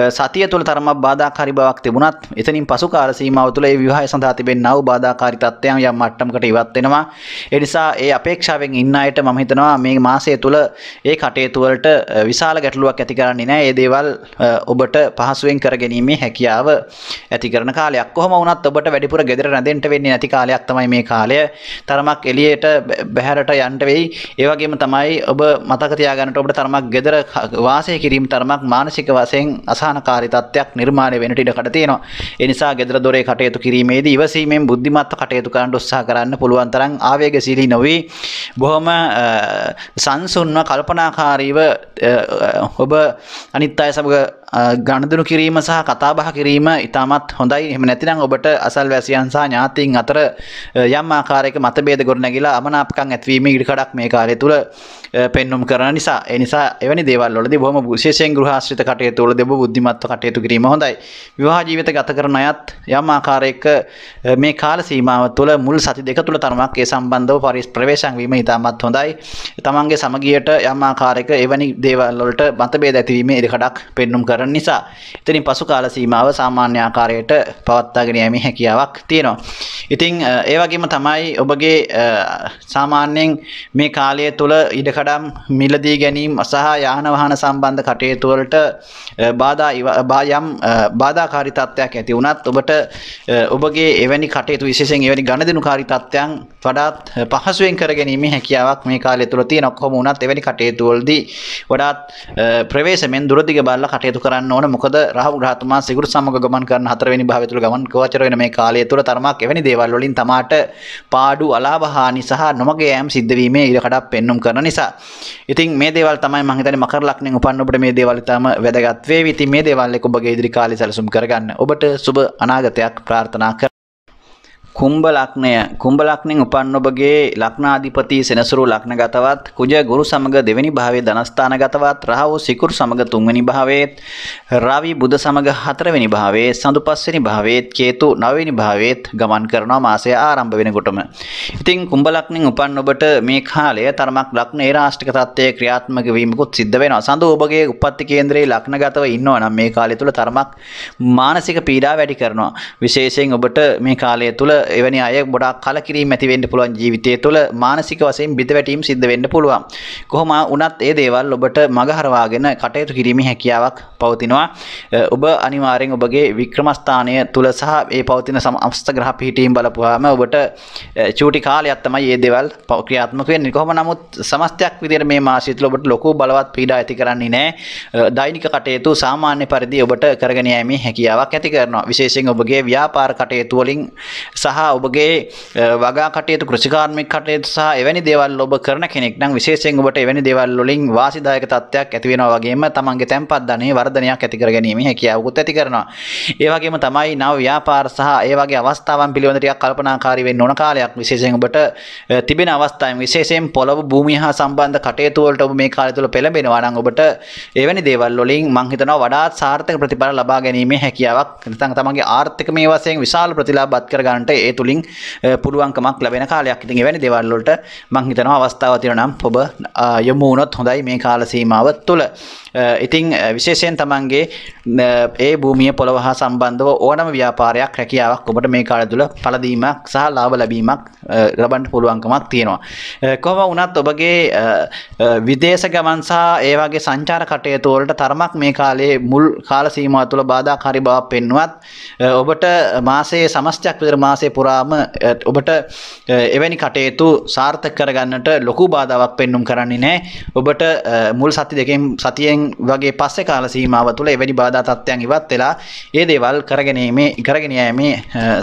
සතිය තුළ තරමක් බාධාකාරී බවක් තිබුණත් එතනින් පසු කාල සීමාව තුළ ඒ විවාහය සඳහා තිබෙනා වූ බාධාකාරී තත්ත්වයන් යම් මට්ටමකට ඉවත් වෙනවා. ඒ නිසා ඒ අපේක්ෂාවෙන් ඉන්න අයට මම හිතනවා මේ මාසය තුළ ඒ කටයුතු වලට විශාල ගැටලුවක් ඇති කරන්නේ නැහැ. ඒ දේවල් ඔබට පහසුවෙන් කරගැනීමේ හැකියාව ඇති කරන කාලයක්. කොහොම වුණත් ඔබට වැඩිපුර ගෙදර රැඳෙන්න වෙන්නේ නැති කාලයක් තමයි මේ කාලය. තරමක් එළියට බැහැරට යන්න වෙයි. ඒ වගේම තමයි ඔබ මතක තියාගන්නට ඔබට තරමක් ගෙදර වාසය කිරීම තරමක් මානසික වශයෙන් අසහනකාරී තත්ත්වයක් නිර්මාණය වෙන්නට ඉඩකඩ තියෙනවා. ඒ නිසා ගෙදර දොරේ කටයුතු කිරීමේදී ඉවසීමෙන් බුද්ධිමත්ව කටයුතු කරන්න උත්සාහ කරන්න පුළුවන් තරම් ආවේගශීලී නොවි බොහොම සංසුන්ව කල්පනාකාරීව ඔබ අනිත් අය සමග ගනුදෙනු කිරීම සහ කතා බහ කිරීම ඉතාමත් හොඳයි. එහෙම නැතිනම් ඔබට අසල්වැසියන් සහ ඥාතීන් අතර යම් ආකාරයක මතභේද ගොඩනැගිලා අමනාපකම් ඇතිවීමේ ඉඩකඩක් මේ කාලය තුල පෙන්눔 කරන නිසා ඒ නිසා එවැනි දේවල් වලදී බොහොම විශේෂයෙන් ගෘහාශ්‍රිත කටයුතු වලදී ඔබ බුද්ධිමත්ව කටයුතු කිරීම හොඳයි. විවාහ ජීවිත ගත කරන අයත් යම් ආකාරයක මේ කාල සීමාව තුළ මුල් සති දෙක තුළ තරමක් ඒ සම්බන්ධව ප්‍රවේශම් වීම ඉතාමත් හොඳයි. තමන්ගේ සමගියට යම් ආකාරයක එවැනි දේවල් වලට මතභේද ඇතිවීමේ ඉඩකඩක් පෙන්눔 කරන නිසා එතනින් පසු කාල සීමාව සාමාන්‍ය ආකාරයට පවත්වාගෙන යෑමේ හැකියාවක් තියෙනවා. ඉතින් ඒ වගේම තමයි ඔබගේ සාමාන්‍යයෙන් මේ කාලය තුළ ඉඩකඩම් මිලදී ගැනීම සහ යාන වාහන සම්බන්ධ කටයුතු වලට බාධාකාරී තත්ත්වයක් ඇති වුණත් ඔබට ඔබගේ එවැනි කටයුතු විශේෂයෙන් එවැනි ගණදෙනුකාරී තත්ත්වයන් වඩාත් පහසුවෙන් කරගැනීමේ හැකියාවක් මේ කාලය තුළ තියෙනවා. කොහොම වුණත් එවැනි කටයුතු වලදී වඩාත් ප්‍රවේශමෙන් දුරදිග බලලා කටයුතු කරන්න ඕන. මොකද රාහු ග්‍රහතුමා සිකුරු සමග ගමන් කරන 4 වෙනි භාවය තුළ ගමන් ගෝචර වෙන මේ කාලය තුළ තරමක් එවැනි දේවල් වලින් තමාට පාඩු අලාභ හානි සහ නොමග යෑම සිද්ධ වීමේ ඉඩකඩක් පෙන්눔 කරන නිසා. ඉතින් මේ දේවල් තමයි මම හිතන්නේ මකර ලග්නෙන් උපන්න ඔබට මේ දේවල් ඉතාම වැදගත් වේවි. ඉතින් මේ දේවල් එක්ක ඔබගේ ඉදිරි කාලය සැලසුම් කරගන්න. ඔබට සුබ අනාගතයක් ප්‍රාර්ථනා කරමි. කුම්භ ලග්නෙන් උපන් ඔබගේ ලග්නාධිපති සෙනසුරු ලග්නගතවත් කුජ ගුරු සමග දෙවෙනි භාවයේ ධනස්ථානගතවත් රාහු සිකුරු සමග තුන්වෙනි භාවයේ රවි බුධ සමග හතරවෙනි භාවයේ සඳු පස්වෙනි භාවයේ කේතු නවවෙනි භාවයේ ගමන් කරනවා මාසය ආරම්භ වෙනකොටම. ඉතින් කුම්භ ලග්නෙන් උපන් ඔබට මේ කාලය තරමක් ලග්න ඒරාෂ්ටික තත්ත්වයේ ක්‍රියාත්මක වීමකුත් සිද්ධ වෙනවා. සඳු ඔබගේ උප්පත්ති කේන්ද්‍රයේ ලග්නගතව ඉන්නවා නම් මේ කාලය තුල තරමක් මානසික පීඩා වැඩි කරනවා. විශේෂයෙන් ඔබට මේ කාලය තුල එවැනි අය ගොඩාක් කලකිරීම ඇති වෙන්න පුළුවන් ජීවිතය තුළ මානසික වශයෙන් බිඳවැටීම් සිද්ධ වෙන්න පුළුවන්. කොහොම වුණත් ඒ දේවල් ඔබට මගහරවාගෙන කටයුතු කිරීමේ හැකියාවක් පවතිනවා. ඔබ අනිවාර්යෙන් ඔබගේ වික්‍රමස්ථානය තුළ සහ ඒ පවතින සමස්ත ග්‍රහ පිහිටීම් බලපුවාම ඔබට චූටි කාලයක් තමයි මේ දේවල් ක්‍රියාත්මක වෙන්නේ. කොහොම නමුත් සමස්තයක් විදිහට මේ මාසය තුළ ඔබට ලොකු බලවත් පීඩා ඇති කරන්නේ නැහැ. දෛනික කටයුතු සාමාන්‍ය පරිදි ඔබට කරගෙන යෑමේ හැකියාවක් ඇති කරනවා. විශේෂයෙන් ඔබගේ ව්‍යාපාර කටයුතු වලින් සහ ඔබගේ වගා කටයුතු කෘෂිකාර්මික කටයුතු සහ එවැනි දේවල් ඔබ කරන කෙනෙක් නම් විශේෂයෙන් ඔබට එවැනි දේවල් වලින් වාසිදායක තත්ත්වයක් ඇති වෙනවා වගේම තමන්ගේ තැන්පත් ධනයේ වර්ධනයක් ඇති කර ගැනීම හැකියාවකුත් ඇති කරනවා. ඒ වගේම තමයි නව ව්‍යාපාර සහ ඒ වගේ අවස්ථාවන් පිළිබඳ ටිකක් කල්පනාකාරී වෙන්න ඕන කාලයක්. විශේෂයෙන් ඔබට තිබෙන අවස්ථාවෙන් විශේෂයෙන් පොළොව භූමිය හා සම්බන්ධ කටයුතු වලට ඔබ මේ කාලය තුළ පෙළඹෙනවා නම් ඔබට එවැනි දේවල් වලින් මම හිතනවා වඩාත් සාර්ථක ප්‍රතිඵල ලබා ගැනීමේ හැකියාවක් නැත්නම් තමන්ගේ ආර්ථික මේ වශයෙන් විශාල ප්‍රතිලාභات කර ගන්නට ඒ තුලින් පුළුවන්කමක් ලැබෙන කාලයක්. ඉතින් එවැනි දේවල් වලට මම හිතනවා අවස්ථාවක් තියෙනවා නම් ඔබ යොමු වුණොත් හොඳයි මේ කාල සීමාව තුළ. ඉතින් විශේෂයෙන් තමන්ගේ ඒ භූමිය පොළව හා සම්බන්ධව ඕනම ව්‍යාපාරයක් රැකියාවක් ඔබට මේ කාලය තුළ පළදීමක් සහ ලාභ ලැබීමක් ලබන්න පුළුවන්කමක් තියෙනවා. කොහොම වුණත් ඔබගේ විදේශ ගමන් සහ ඒ වගේ සංචාර කටයුතු වලට තරමක් මේ කාලයේ මුල් කාල සීමාව තුළ බාධාකාරී බවක් පෙන්වුවත් ඔබට මාසයේ සමස්තයක් විතර මාසයේ පුරාම ඔබට එවැනි කටයුතු සාර්ථක කරගන්නට ලොකු බාධාවක් පෙන්눔 කරන්නේ නැහැ. ඔබට මුල් සතියෙන් වගේ පස්සේ කාල සීමාව තුළ එවැනි බාධා තත්ත්වයන් ඉවත් වෙලා ඒ දේවල් කරගෙන යෑමේ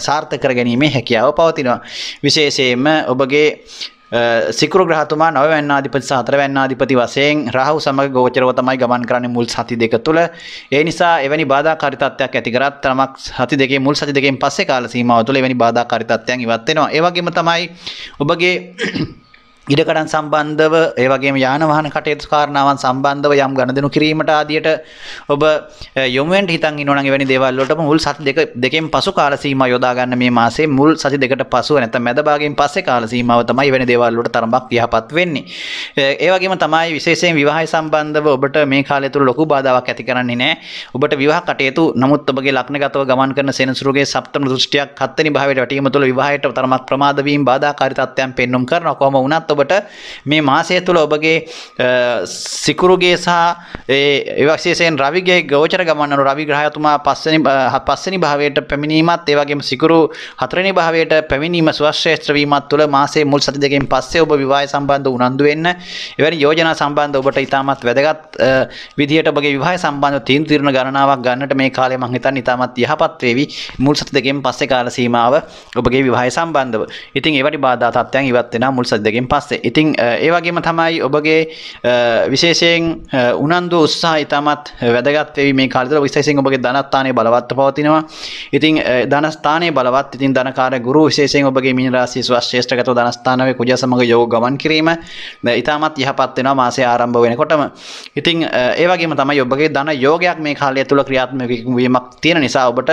සාර්ථක කරගැනීමේ හැකියාව පවතිනවා. විශේෂයෙන්ම ඔබගේ සිකුරු ග්‍රහතුමා 9 වැන්නාධිපති සහ 4 වැන්නාධිපති වශයෙන් රාහු සමග ගෝචරව තමයි ගමන් කරන්නේ මුල් සති දෙක තුළ. ඒ නිසා එවැනි බාධාකාරී තත්ත්වයක් ඇති කරත් තරමක් මුල් සති දෙකෙන් පස්සේ කාල සීමාව තුළ එවැනි බාධාකාරී තත්ත්වයන් ඉවත් වෙනවා. ඒ වගේම තමයි ඔබගේ ඉඩකඩම් සම්බන්ධව ඒ වගේම යාන වාහන කටයුතු කාරණාවන් සම්බන්ධව යම් ගනුදෙනු කිරීමට ආදියට ඔබ යොමු වෙන්න හිතන් ඉන්නවා නම් එවැනි දේවල් වලට මුල් සති දෙකෙන් පසු කාල සීමාව යොදා ගන්න මේ මාසයේ මුල් සති දෙකට පසුව නැත්නම් මැද භාගයෙන් පස්සේ කාල සීමාව තමයි එවැනි දේවල් වලට තරමක් යහපත් වෙන්නේ. ඒ වගේම තමයි විශේෂයෙන් විවාහය සම්බන්ධව ඔබට මේ කාලය තුල ලොකු බාධාවක් ඇති කරන්නේ නැහැ. ඔබට විවාහ කටයුතු නමුත් ඔබගේ ලග්නගතව ගමන් කරන සෙනසුරුගේ සප්තම දෘෂ්ටියක් හත්වෙනි භාවයට වැටීම තුළ විවාහයට තරමක් ප්‍රමාද වීම බාධාකාරී තත්ත්වයන් පෙන්눔 කරනවා. කොහොම වුණත් ඔබට මේ මාසය තුළ ඔබගේ සිකුරුගේ සහ ඒ විශේෂයෙන් රවිගේ ගෝචර ගමන රවි ග්‍රහතුමා පස්වෙනි භාවයට පැමිණීමත් ඒ වගේම සිකුරු හතරවෙනි භාවයට පැමිණීම සුවශ්‍රේෂ්ඨ වීමත් තුළ මාසයේ මුල් සති දෙකෙන් පස්සේ ඔබ විවාහය සම්බන්ධ උනන්දු වෙන්න එවැනි යෝජනා සම්බන්ධ ඔබට ඉතාමත් වැදගත් විදිහට ඔබගේ විවාහය සම්බන්ධව තීරණ ගණනාවක් ගන්නට මේ කාලය මම හිතන්නේ ඉතාමත් යහපත් වේවි මුල් සති දෙකෙන් පස්සේ කාල සීමාව ඔබගේ විවාහය සම්බන්ධව. ඉතින් ඒවැනි බාධා තත්ත්වයන් ඉවත් වෙනවා මුල් සති දෙකෙන් පස්සේ. ඉතින් ඒ වගේම තමයි ඔබගේ විශේෂයෙන් උනන්දු උත්සාහ ඉතාමත් වැදගත් වෙවි මේ කාලය තුළ. විශේෂයෙන් ඔබගේ ධනස්ථානයේ බලවත්ව පවතිනවා. ඉතින් ධනස්ථානයේ බලවත් ඉතින් ධනකාරක ගුරු විශේෂයෙන් ඔබගේ මීන රාශිය ශ්‍රේෂ්ඨගත ධනස්ථානයේ කුජ සමග යෝග ගමන් කිරීම ඉතාමත් යහපත් වෙනවා මාසය ආරම්භ වෙනකොටම. ඉතින් ඒ වගේම තමයි ඔබගේ ධන යෝගයක් මේ කාලය තුළ ක්‍රියාත්මක වීමක් තියෙන නිසා ඔබට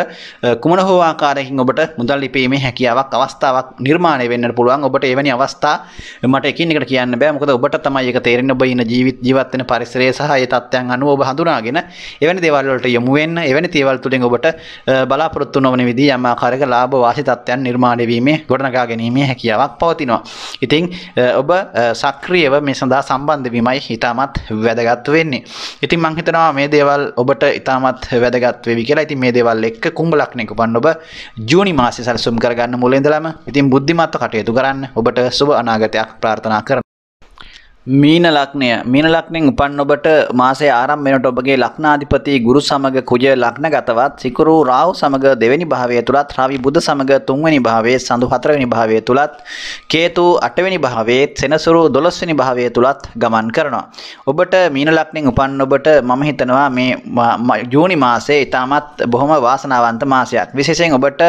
කුමන හෝ ආකාරයකින් ඔබට මුදල් ලිපීමේ හැකියාවක් අවස්ථාවක් නිර්මාණය වෙන්නට පුළුවන්. ඔබට එවැනි අවස්ථා මට එකින් එකට කියන්න බෑ. මොකද ඔබට තමයි ඒක තේරෙන්නේ. ඔබ ඉන්න ජීවත් වෙන පරිසරය සහ ඒ තත්ත්වයන් අනුව ඔබ හඳුනාගෙන එවැනි දේවල් වලට යොමු වෙන්න. එවැනි දේවල් තුලින් ඔබට බලාපොරොත්තු නොවන විදිහ යම් ආකාරයක ලාභ වාසි තත්ත්වයන් නිර්මාණය වීමේ ගොඩනගා ගැනීමේ හැකියාවක් පවතිනවා. ඉතින් ඔබ සක්‍රියව මේ සඳහා සම්බන්ධ වීමයි ඉතාමත් වැදගත් වෙන්නේ. ඉතින් මම හිතනවා මේ දේවල් ඔබට ඉතාමත් වැදගත් වෙවි කියලා. ඉතින් මේ දේවල් එක්ක කුම්භ ලග්නයක උපන්න ඔබ ජූනි මාසයේ සැලසුම් කරගන්න මුල ඉඳලම ඉතින් බුද්ධිමත්ව කටයුතු කරන්න. ඔබට සුබ අනාගතයක් ප්‍රාර්ථනා කරනවා. මීන ලග්නයෙන් උපන් ඔබට මාසයේ ආරම්භ වෙනකොට ඔබගේ ලග්නාධිපති ගුරු සමග කුජ ලග්නගතවත් සිකුරු රාහු සමග දෙවෙනි භාවය තුලත් රවි බුධ සමග තුන්වෙනි භාවයේ සඳු හතරවෙනි භාවය තුලත් කේතු අටවෙනි භාවයේ සෙනසුරු 12වෙනි භාවය තුලත් ගමන් කරනවා. ඔබට මීන ලග්නයෙන් උපන් ඔබට මම හිතනවා මේ ජූනි මාසයේ ඉතාමත් බොහොම වාසනාවන්ත මාසයක්. විශේෂයෙන් ඔබට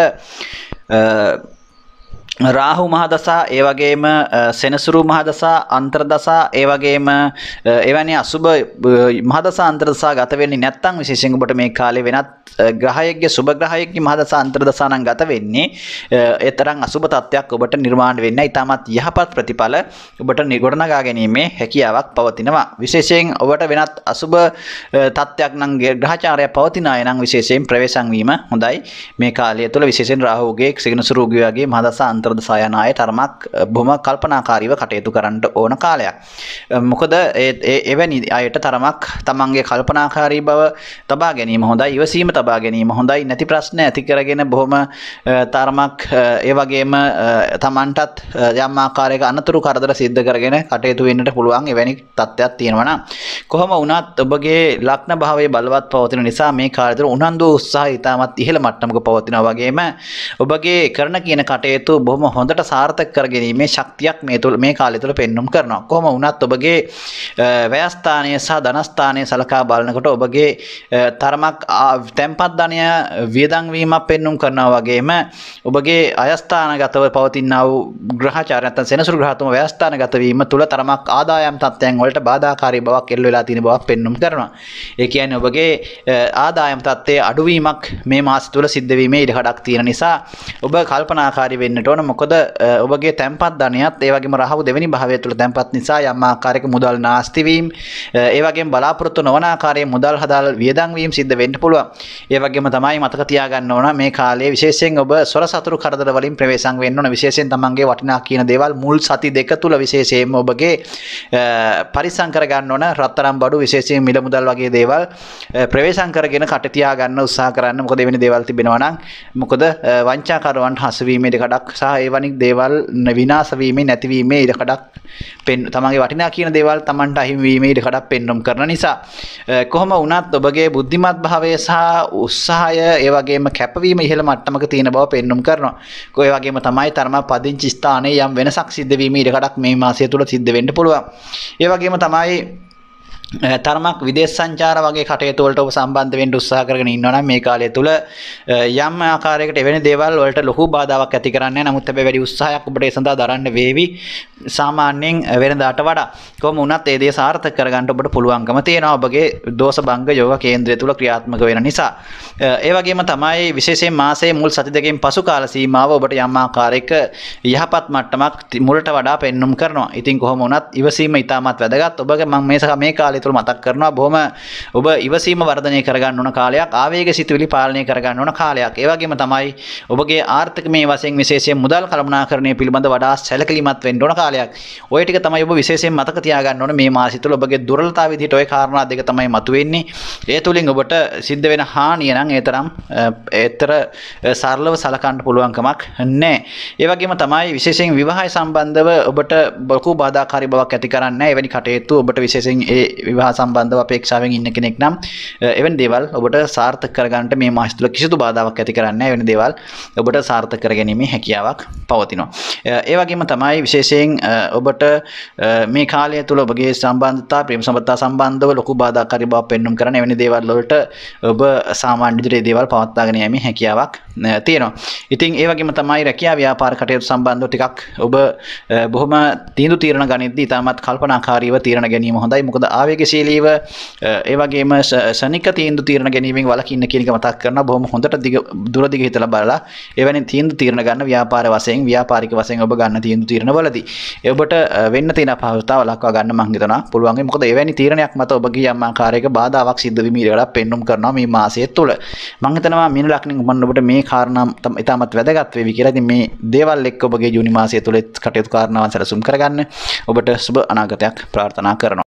රාහු මහදසා ඒ වගේම සෙනසුරු මහදසා අන්තර්දසා ඒ වගේම එවැනි අසුබ මහදසා අන්තර්දසා ගත වෙන්නේ නැත්නම් විශේෂයෙන් ඔබට මේ කාලේ වෙනත් ග්‍රහයෙක්ගේ සුබ ග්‍රහයෙක්ගේ මහදසා අන්තර්දසා නම් ගත වෙන්නේ ඒ තරම් අසුබ තත්ත්වයක් ඔබට නිර්මාණය වෙන්නේ නැහැ. ඊටමත් යහපත් ප්‍රතිඵල ඔබට ගොඩනගා ගැනීමේ හැකියාවක් පවතිනවා. විශේෂයෙන් ඔබට වෙනත් අසුබ තත්ත්වයක් නම් ග්‍රහචාරය පවතින අය නම් විශේෂයෙන් ප්‍රවේශම් වීම හොඳයි. මේ කාලය තුළ විශේෂයෙන් රාහුගේ සෙනසුරුගේ වගේ මහදසා අන්තර්දසායන අය තරමක් බොහොම කල්පනාකාරීව කටයුතු කරන්න ඕන කාලයක්. මොකද එවැනි අයට තරමක් තමන්ගේ කල්පනාකාරී බව තබා ගැනීම හොඳයි. ඉවසීම තබා ගැනීම හොඳයි. නැති ප්‍රශ්න ඇති කරගෙන බොහොම තරමක් ඒ වගේම තමන්ටත් යම් ආකාරයක අනතුරු කරදර සිද්ධ කරගෙන කටයුතු වෙන්නට පුළුවන් එවැනි තත්ත්වයක් තියෙනවා නම් කොහොම වුණත් ඔබගේ ලග්න භාවයේ බලවත් පවතින නිසා මේ කාලය තුළ උනන්දු උත්සාහය ඉතාමත් ඉහළ මට්ටමක පවතිනවා. වගේම ඔබගේ කරන කියන කටයුතු බොහොම හොඳට සාර්ථක කරගැනීමේ ශක්තියක් මේ කාලය තුළ පෙන්눔 කරනවා. කොහොම වුණත් ඔබගේ වැයස්ථානය සහ ධනස්ථානය සලකා බලනකොට ඔබගේ තරමක් තැන්පත් ධනය වියදම් වීමක් පෙන්눔 කරනවා. වගේම ඔබගේ අයස්ථානගතව පවතිනා වූ ග්‍රහචාර නැත්නම් සෙනසුරු ග්‍රහතුම වැයස්ථානගත වීම තුළ තරමක් ආදායම් තත්ත්වයන් වලට බාධාකාරී බවක් එල්ල වෙලා තියෙන බවක් පෙන්눔 කරනවා. ඒ කියන්නේ ඔබගේ ආදායම් තත්ත්වයේ අඩුවීමක් මේ මාස තුළ සිද්ධ වීමේ ඉඩකඩක් තියෙන නිසා ඔබ කල්පනාකාරී වෙන්නට ඕන. මොකද ඔබගේ තැන්පත් ධනයත් ඒ වගේම රාහු දෙවෙනි භාවය තුළ තැන්පත් නිසා යම් ආකාරයක මුදල් නාස්ති වීම ඒ වගේම බලාපොරොත්තු නොවන ආකාරයේ මුදල් හදාල් වියදම් වීම සිද්ධ වෙන්න පුළුවන්. ඒ වගේම තමයි මතක තියාගන්න ඕන මේ කාලයේ විශේෂයෙන් ඔබ සොර සතුරු කරදර වලින් ප්‍රවේශම් වෙන්න ඕන. විශේෂයෙන් තමන්ගේ වටිනා කියන දේවල් මුල් සති දෙක තුල විශේෂයෙන්ම ඔබගේ පරිසම් කර ගන්න ඕන. රත්තරන් බඩු විශේෂයෙන් මිල මුදල් වගේ දේවල් ප්‍රවේශම් කරගෙන කට තියා ගන්න උත්සාහ කරන්න. මොකද එවැනි දේවල් තිබෙනවා නම් මොකද වංචාකරුවන්ට හසු වීමේ ඉඩකඩක් සහ එවැනි දේවල් විනාශ වීමේ නැතිවීමේ ඉඩකඩක් තමන්ගේ වටිනා කියන දේවල් තමන්ට අහිමි වීමේ ඉඩකඩක් පෙන්වම් කරන නිසා කොහොම වුණත් ඔබගේ බුද්ධිමත් භාවය සහ උත්සාහය ඒ වගේම කැපවීම ඉහළ මට්ටමක තියෙන බව පෙන්වම් කරනවා. ඒ වගේම තමයි තරම පදිංචි ස්ථානයේ යම් වෙනසක් සිද්ධ වීමේ ඉඩකඩක් මේ මාසය තුල සිද්ධ වෙන්න පුළුවන්. ඒ වගේම තමයි තරමක් විදේශ සංචාර වගේ කටයුතු වලට ඔබ සම්බන්ධ වෙන්න උත්සාහ කරගෙන ඉන්නවා නම් මේ කාලය තුල යම් ආකාරයකට එවැනි දේවල් වලට ලොකු බාධාවක් ඇති කරන්නේ නැහැ. නමුත් හැබැයි වැඩි උත්සාහයක් ඔබට ඒ සඳහා දරන්න වේවි සාමාන්‍යයෙන් වෙනදාට වඩා. කොහොම වුණත් ඒ දේ සාර්ථක කරගන්න ඔබට පුළුවන්කම තියෙනවා ඔබගේ දෝෂ භංග යෝග කේන්ද්‍රය තුල ක්‍රියාත්මක වෙන නිසා. ඒ වගේම තමයි විශේෂයෙන් මාසයේ මුල් සති දෙකෙන් පසු කාල සීමාව ඔබට යම් ආකාරයක යහපත් මට්ටමක් මුලට වඩා පෙන්눔 කරනවා. ඉතින් කොහොම වුණත් ඉවසීම ඉතාමත් වැදගත්. ඔබගේ මම මේ කාලය තුල මතක් කරනවා බොහොම ඔබ ඉවසීම වර්ධනය කරගන්න ඕන කාලයක්. ආවේග සිතුවිලි පාලනය කරගන්න ඕන කාලයක්. ඒ වගේම තමයි ඔබගේ ආර්ථිකමය වශයෙන් විශේෂයෙන් මුදල් කළමනාකරණය පිළිබඳ වඩා සැලකිලිමත් වෙන්න ඕන කාලයක්. ඔය ටික තමයි ඔබ විශේෂයෙන් මතක තියාගන්න ඕන මේ මාසය තුල ඔබගේ දුර්වලතාව විදිහට ඔය කාරණා දෙක තමයි මතුවෙන්නේ. ඒ තුලින් ඔබට සිද්ධ වෙන හානිය නම් ඒ තරම් ඒතර සරලව සලකන්න පුළුවන් කමක් නැහැ. ඒ වගේම තමයි විශේෂයෙන් විවාහය සම්බන්ධව ඔබට ලොකු බාධාකාරී බවක් ඇති කරන්නේ නැහැ. එවැනි කටයුතු ඔබට විශේෂයෙන් ඒ විවාහ සම්බන්ධව අපේක්ෂාවෙන් ඉන්න කෙනෙක් නම් එවැනි දේවල් ඔබට සාර්ථක කරගන්නට මේ මාස තුල කිසිදු බාධාවක් ඇති කරන්නේ නැහැ. එවැනි දේවල් ඔබට සාර්ථක කරගැනීමේ හැකියාවක් පවතිනවා. ඒ වගේම තමයි විශේෂයෙන් ඔබට මේ කාලය තුල ඔබගේ සම්බන්ධතා ප්‍රේම සම්බන්ධතා සම්බන්ධව ලොකු බාධාකාරී බවක් පෙන්වන්න කරන එවැනි දේවල් වලට ඔබ සාමාන්‍ය විදිහට දේවල් පවත්වාගෙන යෑමේ හැකියාවක් තියෙනවා. ඉතින් ඒ වගේම තමයි රැකියා ව්‍යාපාර කටයුතු සම්බන්ධව ටිකක් ඔබ බොහොම තීන්දුව తీරන ගනිද්දී ඉතාමත් කල්පනාකාරීව తీරන ගැනීම හොඳයි. මොකද ආවේගශීලීව ඒ වගේම ශනික තීන්දුව తీරන ගැනීමෙන් වළකින්න කියන එක මතක් කරනවා. බොහොම හොඳට දුරදිග හිතලා බලලා එවැනි තීන්දුව తీරන ගන්න ව්‍යාපාර වශයෙන් ව්‍යාපාරික වශයෙන් ඔබ ගන්න තීන්දුව తీරනවලදී ඔබට වෙන්න තියෙන අපහසුතාව ලක්වා ගන්න මම හිතනවා පුළුවන්. මොකද එවැනි තීරණයක් මත ඔබගේ යම් ආකාරයක බාධාවක් සිද්ධ වීම ඉඩකඩක් පෙන්눔 කරනවා මේ මාසය තුළ. මම හිතනවා මීන ලග්නෙන් ඔබට මේ කාරණා ඉතාමත් වැදගත් වේවි කියලා. ඉතින් මේ දේවල් එක්ක ඔබගේ ජූනි මාසය තුළ කටයුතු කාරණාවන් සැලසුම් කරගන්න ඔබට සුබ අනාගතයක් ප්‍රාර්ථනා කරනවා.